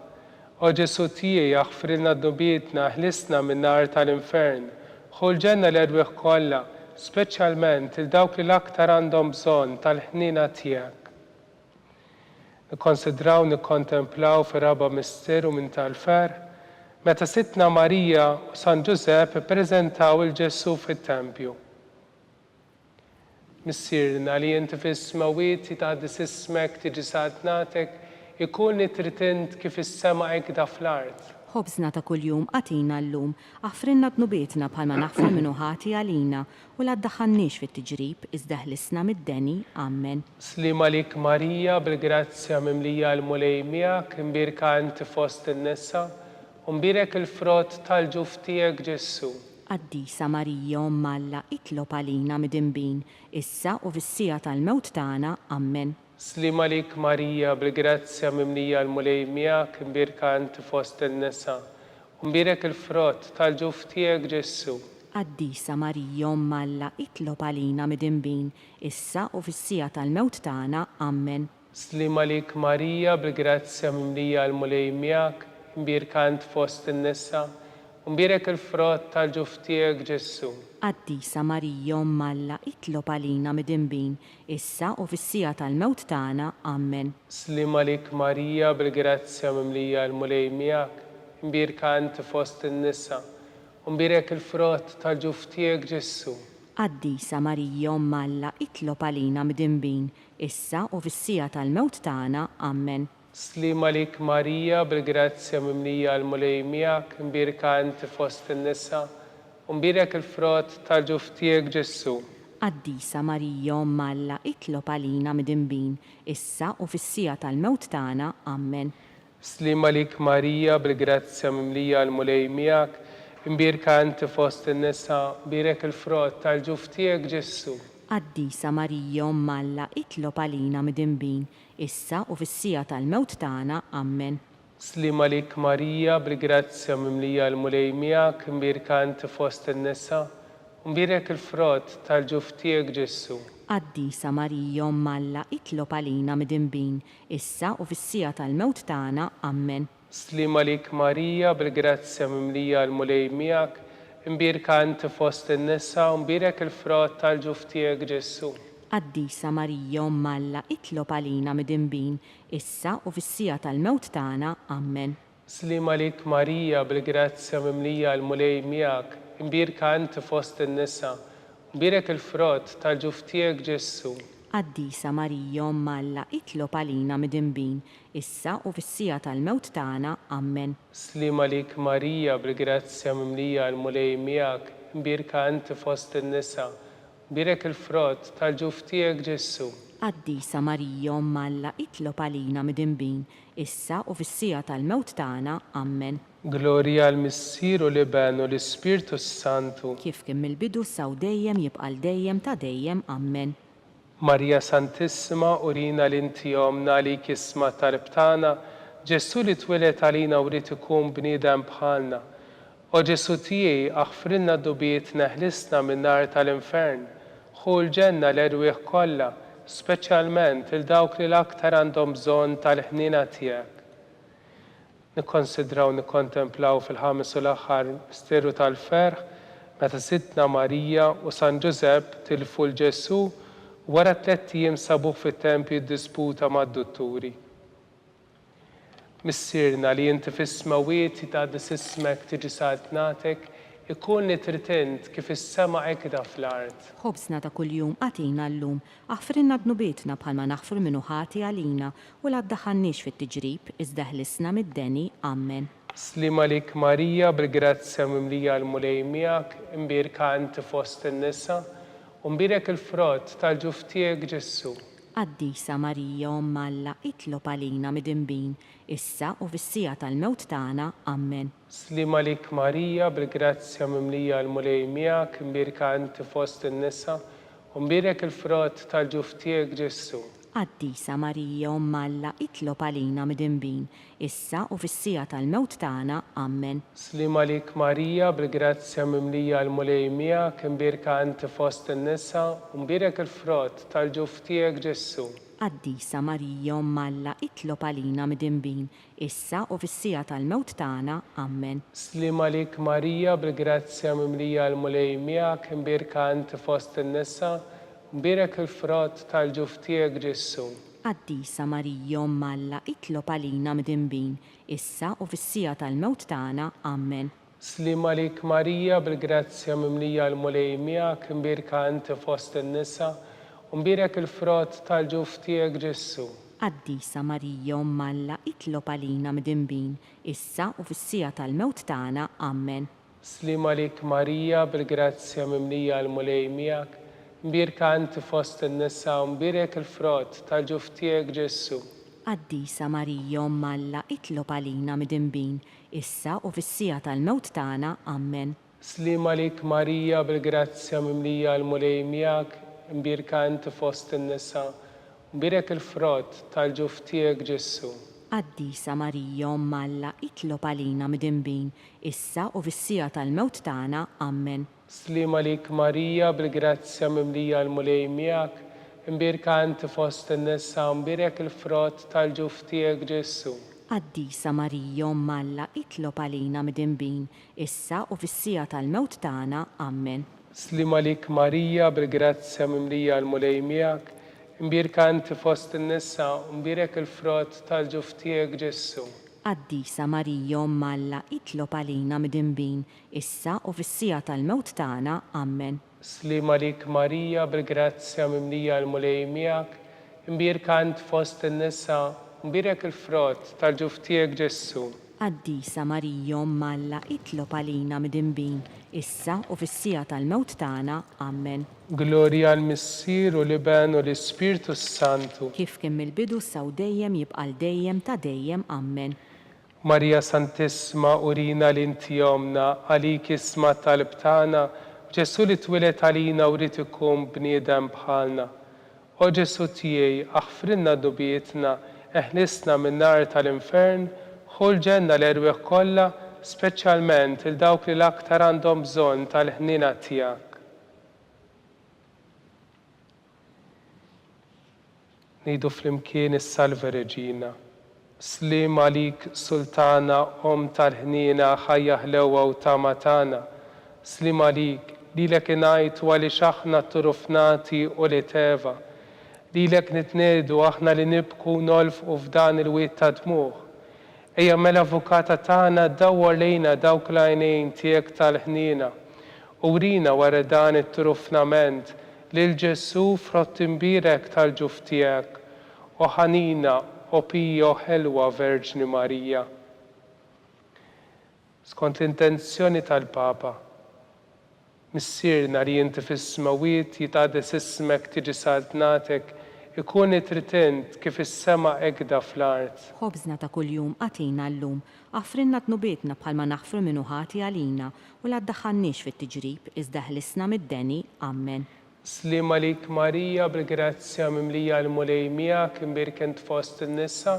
O Ġesu tiegħi jaħfrilna d-dubietna, ħlisna minn nar tal-infern. Ħu l-ġenna l-edwieħ kollha, speċjalment il-dawk li l-aktar għandhom bżonn tal-ħnina tiegħek. Nikkonsidraw, nikkontemplaw fir-raba' misteru minn tal-ferħ, meta Sittna Marija u San Ġusepp ippreżentaw il-Ġesu fit-Tempju. Missierna li inti fis-smawiet jitqaddis ismek tiġi satnatek ikun nitritind kif is-sema ekda fl-art. Ħobżna ta' kuljum għatina llum, aħfrinna d-nubietna bħalma naħfru minnu ħati għalina u la ddaħħalniex fit-tiġrib iżda ħlisna mid-deni. Amen. Slima lik Marija bil-grazzja mimlija l-mulej miegħek, imbirka inti fost in-nisa u mbirek il-frott tal-ġuf tiegħek Ġesu. Qaddisa Marija Omm Alla, itlob għalina mid-imbin, issa u fis-sija tal-mewt tagħna. Amen. Slima lik Marija bil-grazzja mimlija l-mulej miegħek, imbirka inti fost in-nisa u mbirek il-frott tal-ġuf tiegħek Ġesu. Qaddisa Marija Omm Alla, itlob għalina mid-imbin, issa u fis-sija tal-mewt tagħna. Amen. Slima lik Marija bil-grazzja mimlija l-mulej miegħek, imbirka inti fost in-nisa u mbirek il-frott tal-ġuf tiegħek Ġesu. Qaddisa Marija Omm Alla, itlob għalina mid-imbin, issa u fis-sija tal-mewt tagħna. Amen. Slima lik Marija bil-grazzja mimlija l-mulej miegħek, imbirka inti fost in-nisa u mbirek il-frott tal-ġuf tiegħek Ġesu. Qaddisa Marija Omm Alla, itlob għalina mid-imbin, issa u fis-sija tal-mewt tagħna. Amen. Slima lik Marija bil-grazzja mimlija l-mulej miegħek, imbirka inti fost in-nisa u mbirek il-frott tal-ġuf tiegħek Ġesu. Qaddisa Marija Omm Alla, itlob għalina mid-imbin, issa u fis-sija tal-mewt tagħna. Amen. Slima lik Marija bil-grazzja mimlija l-mulej miegħek, imbirka inti fost in-nisa u mbirek il-frott tal-ġuf tiegħek Ġesu. Qaddisa Marija Omm Alla, itlob għalina mid-imbin, issa u fis-sija tal-mewt tagħna. Amen. Slima lik Marija bil-grazzja mimlija l-mulej miegħek, imbirka inti fost in-nisa u mbirek il-frott tal-ġuf tiegħek Ġesu. Qaddisa Marija Omm Alla, itlob għalina mid-imbin, issa u fis-sija tal-mewt tagħna. Amen. Slima lik Marija bil-grazzja mimlija l-mulej miegħek, imbirka inti fost in-nisa u mbirek il-frott tal-ġuf tiegħek Ġesu. Qaddisa Marija Omm Alla, itlob għalina mid-imbin, issa u fis-sija tal-mewt tagħna. Amen. Slima lik Marija bil-grazzja mimlija l-mulej miegħek, imbirka inti fost in-nisa u mbirek il-frott tal-ġuf tiegħek Ġesu. Qaddisa Marija Omm Alla, itlob għalina mid-imbin, issa u fis-sija tal-mewt tagħna. Amen. Slima lik Marija bil-grazzja mimlija l-mulej miegħek, imbirka inti fost in-nisa u mbirek il-frott tal-ġuf tiegħek Ġesu. Qaddisa Marija Omm Alla, itlob għalina mid-imbin, issa u fis-sija tal-mewt tagħna. Amen. Glorja l-Missir u l-Iben u l-Ispirtu Santu. Kif kien mill-bidu saw dejjem jibqa' dejjem ta' dejjem. Amen. Marija Santissima, urina l-inti omna li kisma tarbtana, Ġesu li twilet għalina u rrit ikun bniedem bħalna. O Ġesu tiegħi aħfrilna d-dubietna, ħlisna minn nar tal-infern, ħu l-ġenna l-edwieħ kollha, speċjalment il-dawk li l-aktar għandhom bżonn tal-ħnina tiegħek. Nikkonsidraw, nikkontemplaw fil-ħames u l-aħħar misteru tal-ferħ, meta Sittna Marija u San Ġusepp tilfu l-Ġesu wara 3 ijiem sabuh fit-tempju ddisputa mad-dutturi. Missierna li inti fis-smawiet jitqaddis ismek tiġi satnatek, ikun nitritind kif is-sema ekda fl-art. Ħobżna ta' kuljum għatina llum, aħfrinna d-nubietna bħalma naħfru minnu ħati għalina u la ddaħħalniex fit-tiġrib iżda ħlisna mid-deni. Amen. Slima lik Marija bil-grazzja mimlija l-mulej miegħek, imbirka inti fost in-nisa u mbirek il-frott tal-ġuf tiegħek Ġesu. Qaddisa Marija Omm Alla, itlob għalina mid-imbin, issa u fis-sija tal-mewt tagħna. Amen. Slima lik Marija bil-grazzja mimlija l-mulej miegħek, imbirka inti fost in-nisa u mbirek il-frott tal-ġuf tiegħek Ġesu. Qaddisa Marija Omm Alla, itlob għalina mid-imbin, issa u fis-sija tal-mewt tagħna. Amen. Slima lik Marija bil-grazzja mimlija l-mulej miegħek, imbirka inti fost in-nisa u mbirek il-frott tal-ġuf tiegħek Ġesu. Qaddisa Marija Umm Alla, itlob għalina midinbin, issa u fis-sija tal-mewt tagħna. Amen. Slima lik Marija, bil-grazzja mimlija l-mulej miegħek, imbirka inti fost in-nisa, mbirek il-frott tal-ġuf tiegħek Ġessu. Qaddisa Marija Umm Alla, itlob għalina midinbin, issa u fis-sija tal-mewt tagħna. Amen. Slima lik Marija, bil-grazzja mimlija l-mulej miegħek, imbirka inti fost in-nisa, mbirek il-frott tal-ġuf tiegħek Ġessu. Qaddisa Marija Umm Alla, itlob għalina midinbin, issa u fis-sija tal-mewt tagħna. Amen. Slima lik Marija, bil-grazzja mimlija l-mulej miegħek, mbirka inti fost in-nisa, mbirek il-frott tal-ġuf tiegħek Ġessu. Qaddisa Marija Umm Alla, itlob għalina midinbin, issa u fis-sija tal-mewt tagħna. Amen. Slima lik Marija, bil-grazzja mimlija l-mulej miegħek, mbirka inti fost in-nisa, mbirek il-frott tal-ġuf tiegħek Ġessu. Qaddisa Marija Umm Alla, itlob għalina midinbin, issa u fis-sija tal-mewt tagħna. Amen. Slima lik Marija, bil-grazzja mimlija l-mulej miegħek, mbirka inti fost in-nisa, mbirek il-frott tal-ġuf tiegħek Ġessu. Qaddisa Marija Umm Alla, itlob għalina midinbin, issa u fis-sija tal-mewt tagħna. Amen. Slima lik Marija, bil-grazzja mimlija l-mulej miegħek, mbirka inti fost in-nisa, mbirek il-frott tal-ġuf tiegħek Ġessu. Qaddisa Marija Umm Alla, itlob għalina midinbin, issa u fis-sija tal-mewt tagħna. Amen. Slima lik Marija, bil-grazzja mimlija l-mulej miegħek, mbirka inti fost in-nisa, mbirek il-frott tal-ġuf tiegħek Ġessu. Qaddisa Marija Umm Alla, itlob għalina midinbin, issa u fis-sija tal-mewt tagħna. Amen. Glorja l-Missier u l-Iben u l-Ispirtu Santu. Kif kien mill-bidu saw dejjem jibqa' dejjem ta' dejjem. Amen. Marija Santissima, urina l-inti jomna, għalik isma talb tagħna, Ġessu li twilet għalina u rrid ikun bniedem bħalna. O Ġessu tiegħi, aħfrinna dubietna, eħlisna min-nar tal-infern, ħol ġenna l-erwieħ kollha, speċjalment il dawk li l-aktar għandhom bżonn tal-ħnina tiegħek. Ngħidu flimkien is-Salve Reġina. Slim għalik Sultana, Om tal-ħnina, ħajja ħlewwa u tama tagħna. Slim għalik, lilek ingħajtu għaliex aħna turufnati u li teva. Lilek nitniedu aħna li nibku nolfqu f'dan il-wiet ta' dmuħ. Ejja mela avukata tagħna dawwar lejna dawk l-għajnejn tiegħek tal-ħnina. Urina wara dan it-turufnament lil Ġessu frott imbirek tal-ġuf tiegħek. O ħanina, o pija, o ħelwa Verġni Marija. Skont l-intenzjoni tal-Papa, missierna li inti fis-smawiet jitqaddes ismek tiġi saltnatek, ikun it-ritent kif is-sema egda fl-art. Ħobżna ta' kuljum għatina llum, għafrinna tnubietna bħalma naħfru minnu ħati għalina u la ddaħħalniex fit-tiġrib iżda ħlisna mid-deni. Amen. Slima lik Marija, bil-grazzja mimlija l-mulej miegħek, imbirek int fost in-nisa,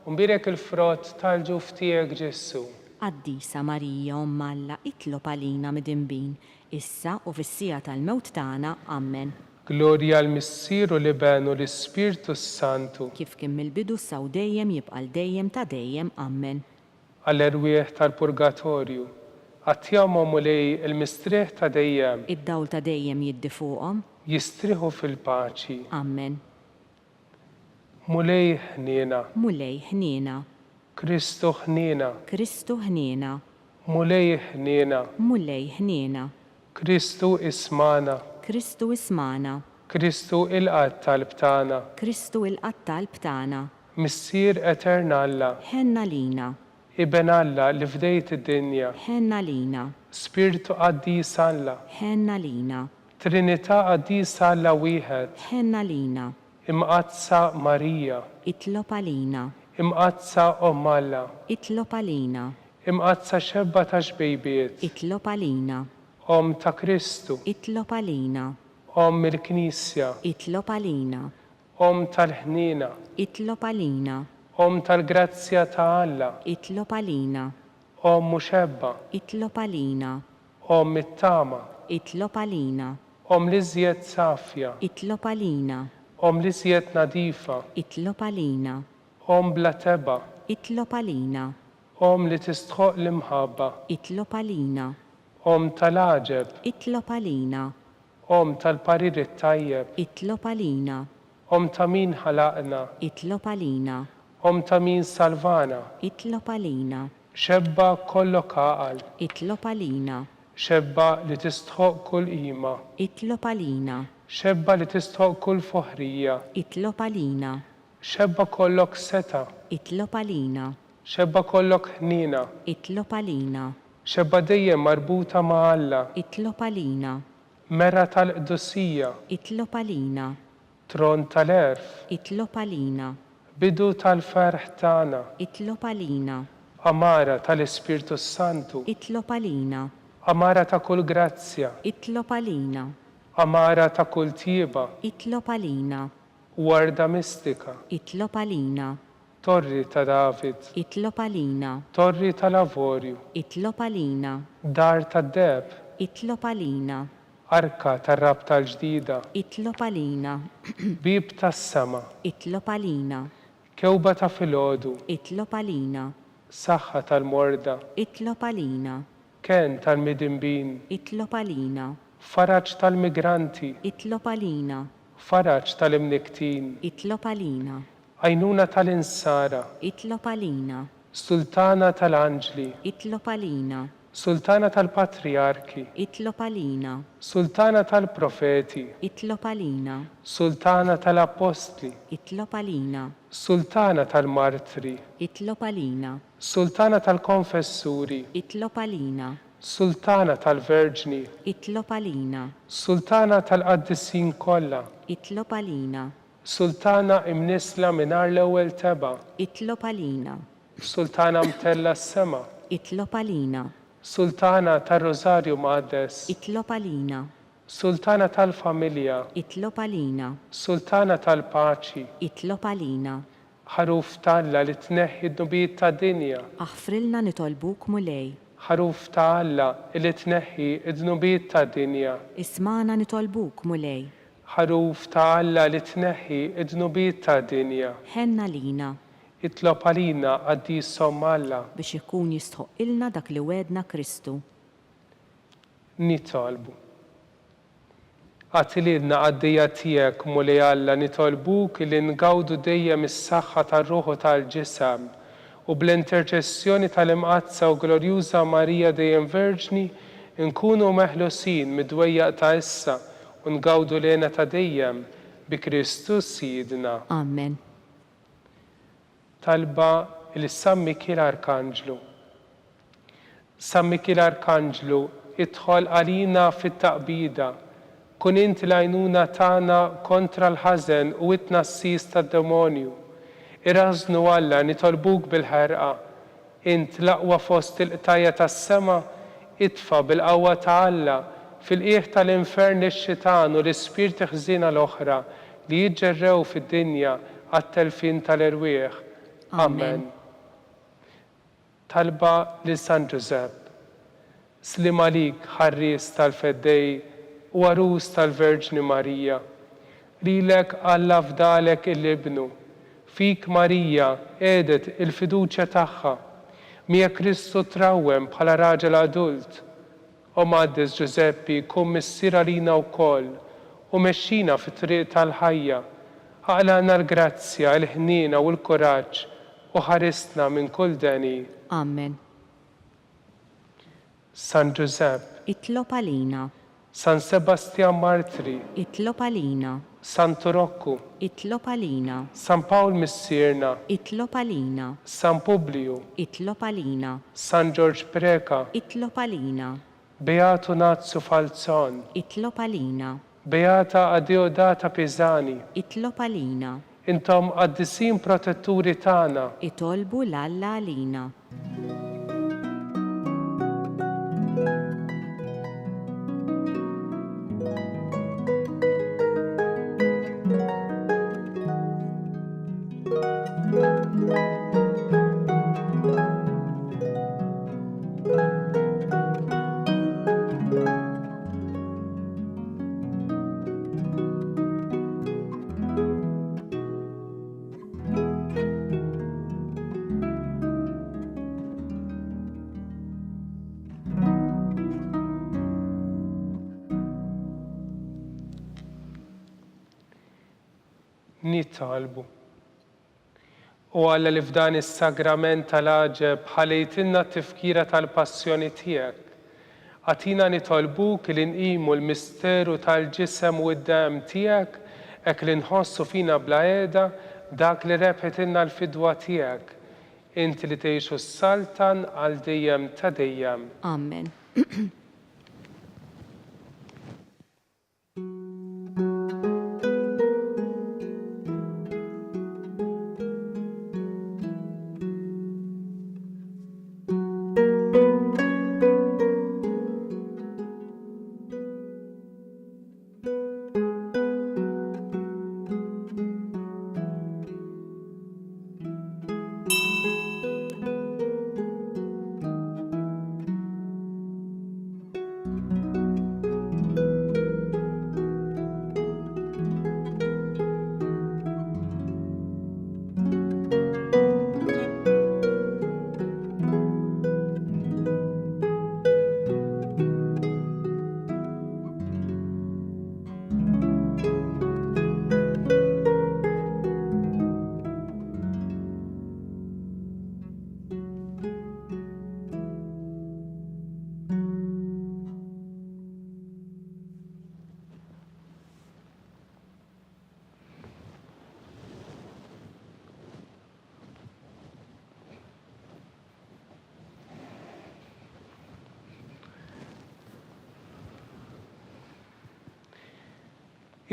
u mbirek il-frott tal-ġuf tiegħek Ġessu. Qaddisa Marija Umm Alla, itlob għalina midinbin, issa u fis-sija tal-mewt tagħna. Amen. Glorja l-Missier u l-Iben u l-Ispirtu Santu. Kif kien mill-bidu saw dejjem jibqa' dejjem ta' dejjem. Amen. Għall-erwieħ tal-Purgatorju, għattjahom mulej il-mistrieħ ta' dejjem. Id-dawl ta' dejjem jiddi fuqhom. Jistrieħu fil-paċi. Amen. Mulej ħniena. Mulej ħniena. Kristu ħniena. Kristu ħniena. Mulej ħniena. Mulej ħniena. Kristu ismana. Kristu ismana. Kristu il-qatt tal-btana. Kristu il-qatt tal-btana. Missier Etern Alla. Ħenna lina. Iben Alla li fdejt id-dinja. Ħenna lina. Spiritu qaddis Alla. Ħenna lina. Trinità qaddis Alla wieħed. Ħenna lina. Imqazza Marija. Itlob għalina. Imqazza Umm Alla. Itlob għalina. Imqazza xebba ta' xbejbiet. Itlob għalina. Om ta' Kristu. Itlob għalina. Om il-Knisja. Itlob għalina. Om tal-ħnina. Itlob għalina. Om tal-grazzja ta' Alla. Itlob għalina. Om muxebba. Itlob għalina. Om it-tama. Itlob għalina. Om l-iżjed safja. Itlob għalina. li siet nadifa, itlob għalina, bla teba, itlob għalina, li tistħoq l-imħabba, itlob għalina, tal-aġeb, itlob għalina, tal-parir it-tajjeb, itlob għalina, ta' min ħalaqna, itlob għalina, ta' min salvana, itlob għalina, xebba kollok għaqal, itlob għalina, xebba li tistħoq kull qima, itlob għalina, xebba li tistħoq kull foħrija, itlob għalina, xebba kollok seta, itlob għalina, xebba kollok ħnina, itlob għalina, xebba dejjem marbuta ma' Alla, itlob għalina, mera tal-qdussija, itlob għalina, tron tal-erf, itlob għalina, bidu tal-ferħ tagħna, itlob għalina, amara tal-Ispirtu Santu, itlob għalina, amara ta' kull grazzja, itlob għalina, amara ta' kull tieba, itlob għalina, warda mistika, itlob għalina, torri ta' David, itlob għalina, torri tal-avorju, itlob għalina, dar tad-deb, itlob għalina, arka tar-rab tal-ġdida, itlob għalina, bib tas-sema, itlob għalina, kewba ta' filgħodu, itlob għalina, saħħa tal-morda, itlob għalina, ken tal-midinbin, itlob għalina, faraġ tal-migranti, itlob għalina, faraġ tal-imniktin, itlob għalina, għajnuna tal-insara, itlob għalina, sultana tal-anġli, itlob għalina, sultana tal-patriarki, itlob għalina, sultana tal-profeti, itlob għalina, sultana tal-apostli, itlob għalina, sultana tal-martri, itlob għalina, sultana tal-konfessuri, itlob għalina, sultana tal-verġni, itlob għalina, sultana tal-qaddissin kollha, itlob għalina, sultana imnisla minar l-ewwel teba, itlob għalina, sultana mtella s-sema, itlob għalina, sultana tal-Rożarju Maqdes, itlob għalina, sultana tal-familja, itlob għalina, sultana tal-paċi, itlob għalina, ħaruf talla li tneħħi d-nubijiet ta' dinja, aħfrilna nitolbuk mulej, ħaruf ta' Alla li tneħħi d-nubijiet ta' dinja, ismana nitolbuk mulej, ħaruf ta' Alla li tneħħi d-nubijiet ta' dinja, ħenna lina, itlob għalina għaddisom Alla, biex ikun jistħoq ilna dak li wedna Kristu. nitolbu. Għatilidna għaddija tijek muli Alla nitolbuk li ngawdu dejjem is-saħħa tar-ruħu tal-ġisem u bl-interċessjoni tal-imqazza u glorjuża Marija dejjem Verġni nkunu meħlusin mid-dwejjaq ta' issa u ngawdu lena ta' dejjem bi Kristus Sidna. Amen. Talba il-San Mikil Arkanġlu. San Mikil Arkanġlu, idħol għalina fit-taqbida, kun int l-għajnuna tagħna kontra l-ħażen u it-tnassis tad-demonju. Irażnu Alla nitolbuk bil-ħerqa, int l-aqwa fost il-qtajja tas-sema, itfa bil-qawwa ta' Alla fil-qiegħ tal-infern ix-xitan u l-ispirti ħżiena l-oħra li jiġġerrew fid-dinja għat-telfin tal-irwieħ. Amen. Talba li San Giuseppe, slim għalik ħarries tal-feddej u għarus tal-Verġni Marija, lilek Alla fdalek il-ibnu, fik Marija edet il-fiduċja tagħha, mija Kristu trawwem bħala raġel adult. O Maddis Giuseppi kun missira lina wkoll u mexxina fit-triq tal-ħajja, aqlana l-grazzja, l-ħnina u l-kuraġġ u ħarisna minn kull deni. Amen. San Giuseppe, Itlob għalina, San Sebastian Martri, itlob għalina, San Turokku, itlob għalina, San Pawl Missirna, itlob għalina, San Publiu, itlob għalina, San George Preka, itlob għalina, Beatu Nazzu Falzon, itlob għalina, Beata Adeodata Pisani, itlob għalina, intom qaddisin protetturi tagħna, itolbu l-Alla għalina. nitolbu. U Alla li f'dan is-sagrament tal-għaġeb ħalejtilna t-tifkira tal-passjoni tiegħek. Għatina nitolbuk li nqimu l-misteru tal-ġisem u d-dem tiegħek hekk li nħossu fina bla qiegħda dak li rebħetilna l-fidwa tiegħek. Inti li tgħixu s-saltan għal dejjem ta' dejjem. Amen.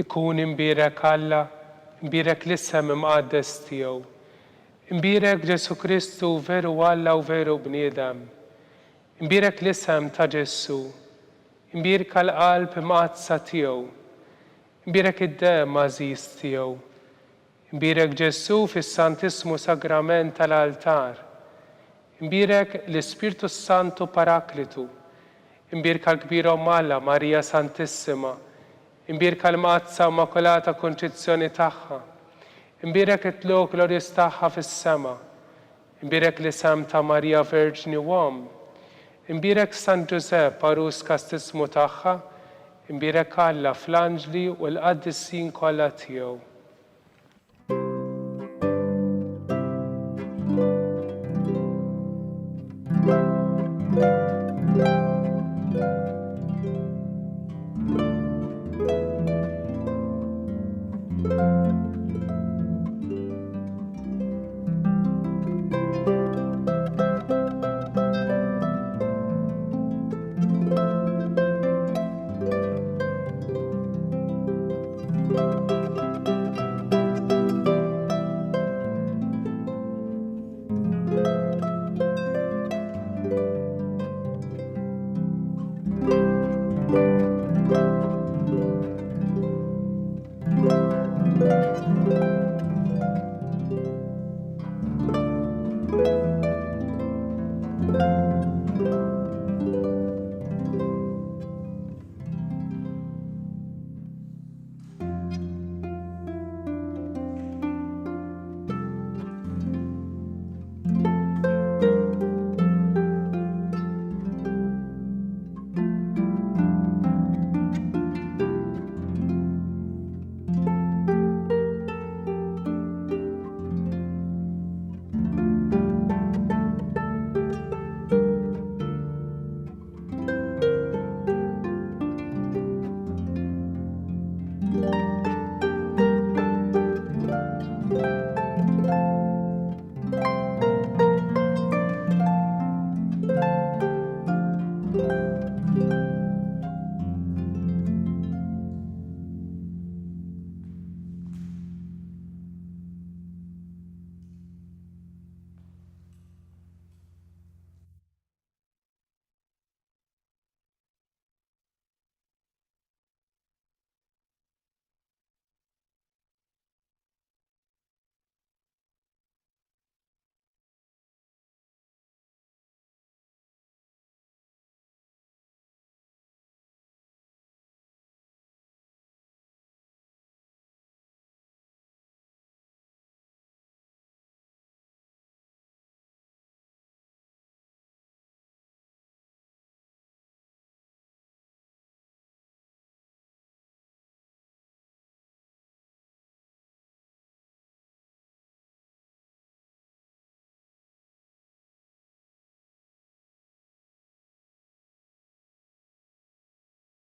Ikun imbirek Alla, imbirek l-isem imqaddes tiegħu. Imbirek Ġesu Kristu veru Alla u veru bniedem. Imbirek l-isem ta' Ġesu. Imbirek l-qalb imqazza tiegħu. Imbirek id-dem għażiż tiegħu. Imbirek Ġesu fis-Santismu Sagrament tal-altar. Imbirek l-Ispirtu Santu Paraklitu. Imbirek l-kbira Alla Marija Santissima. Imbirek l-Mazza Immakolata Konċizzjoni tagħha. Imbirek it-tlok glorjus tagħha fis-sema. Imbirek l-isem ta' Marija Verġni Uom. Imbirek San Ġusepp Arus kastismu tagħha. Imbirek Alla fl-anġli u l-qaddissin kollha tiegħu.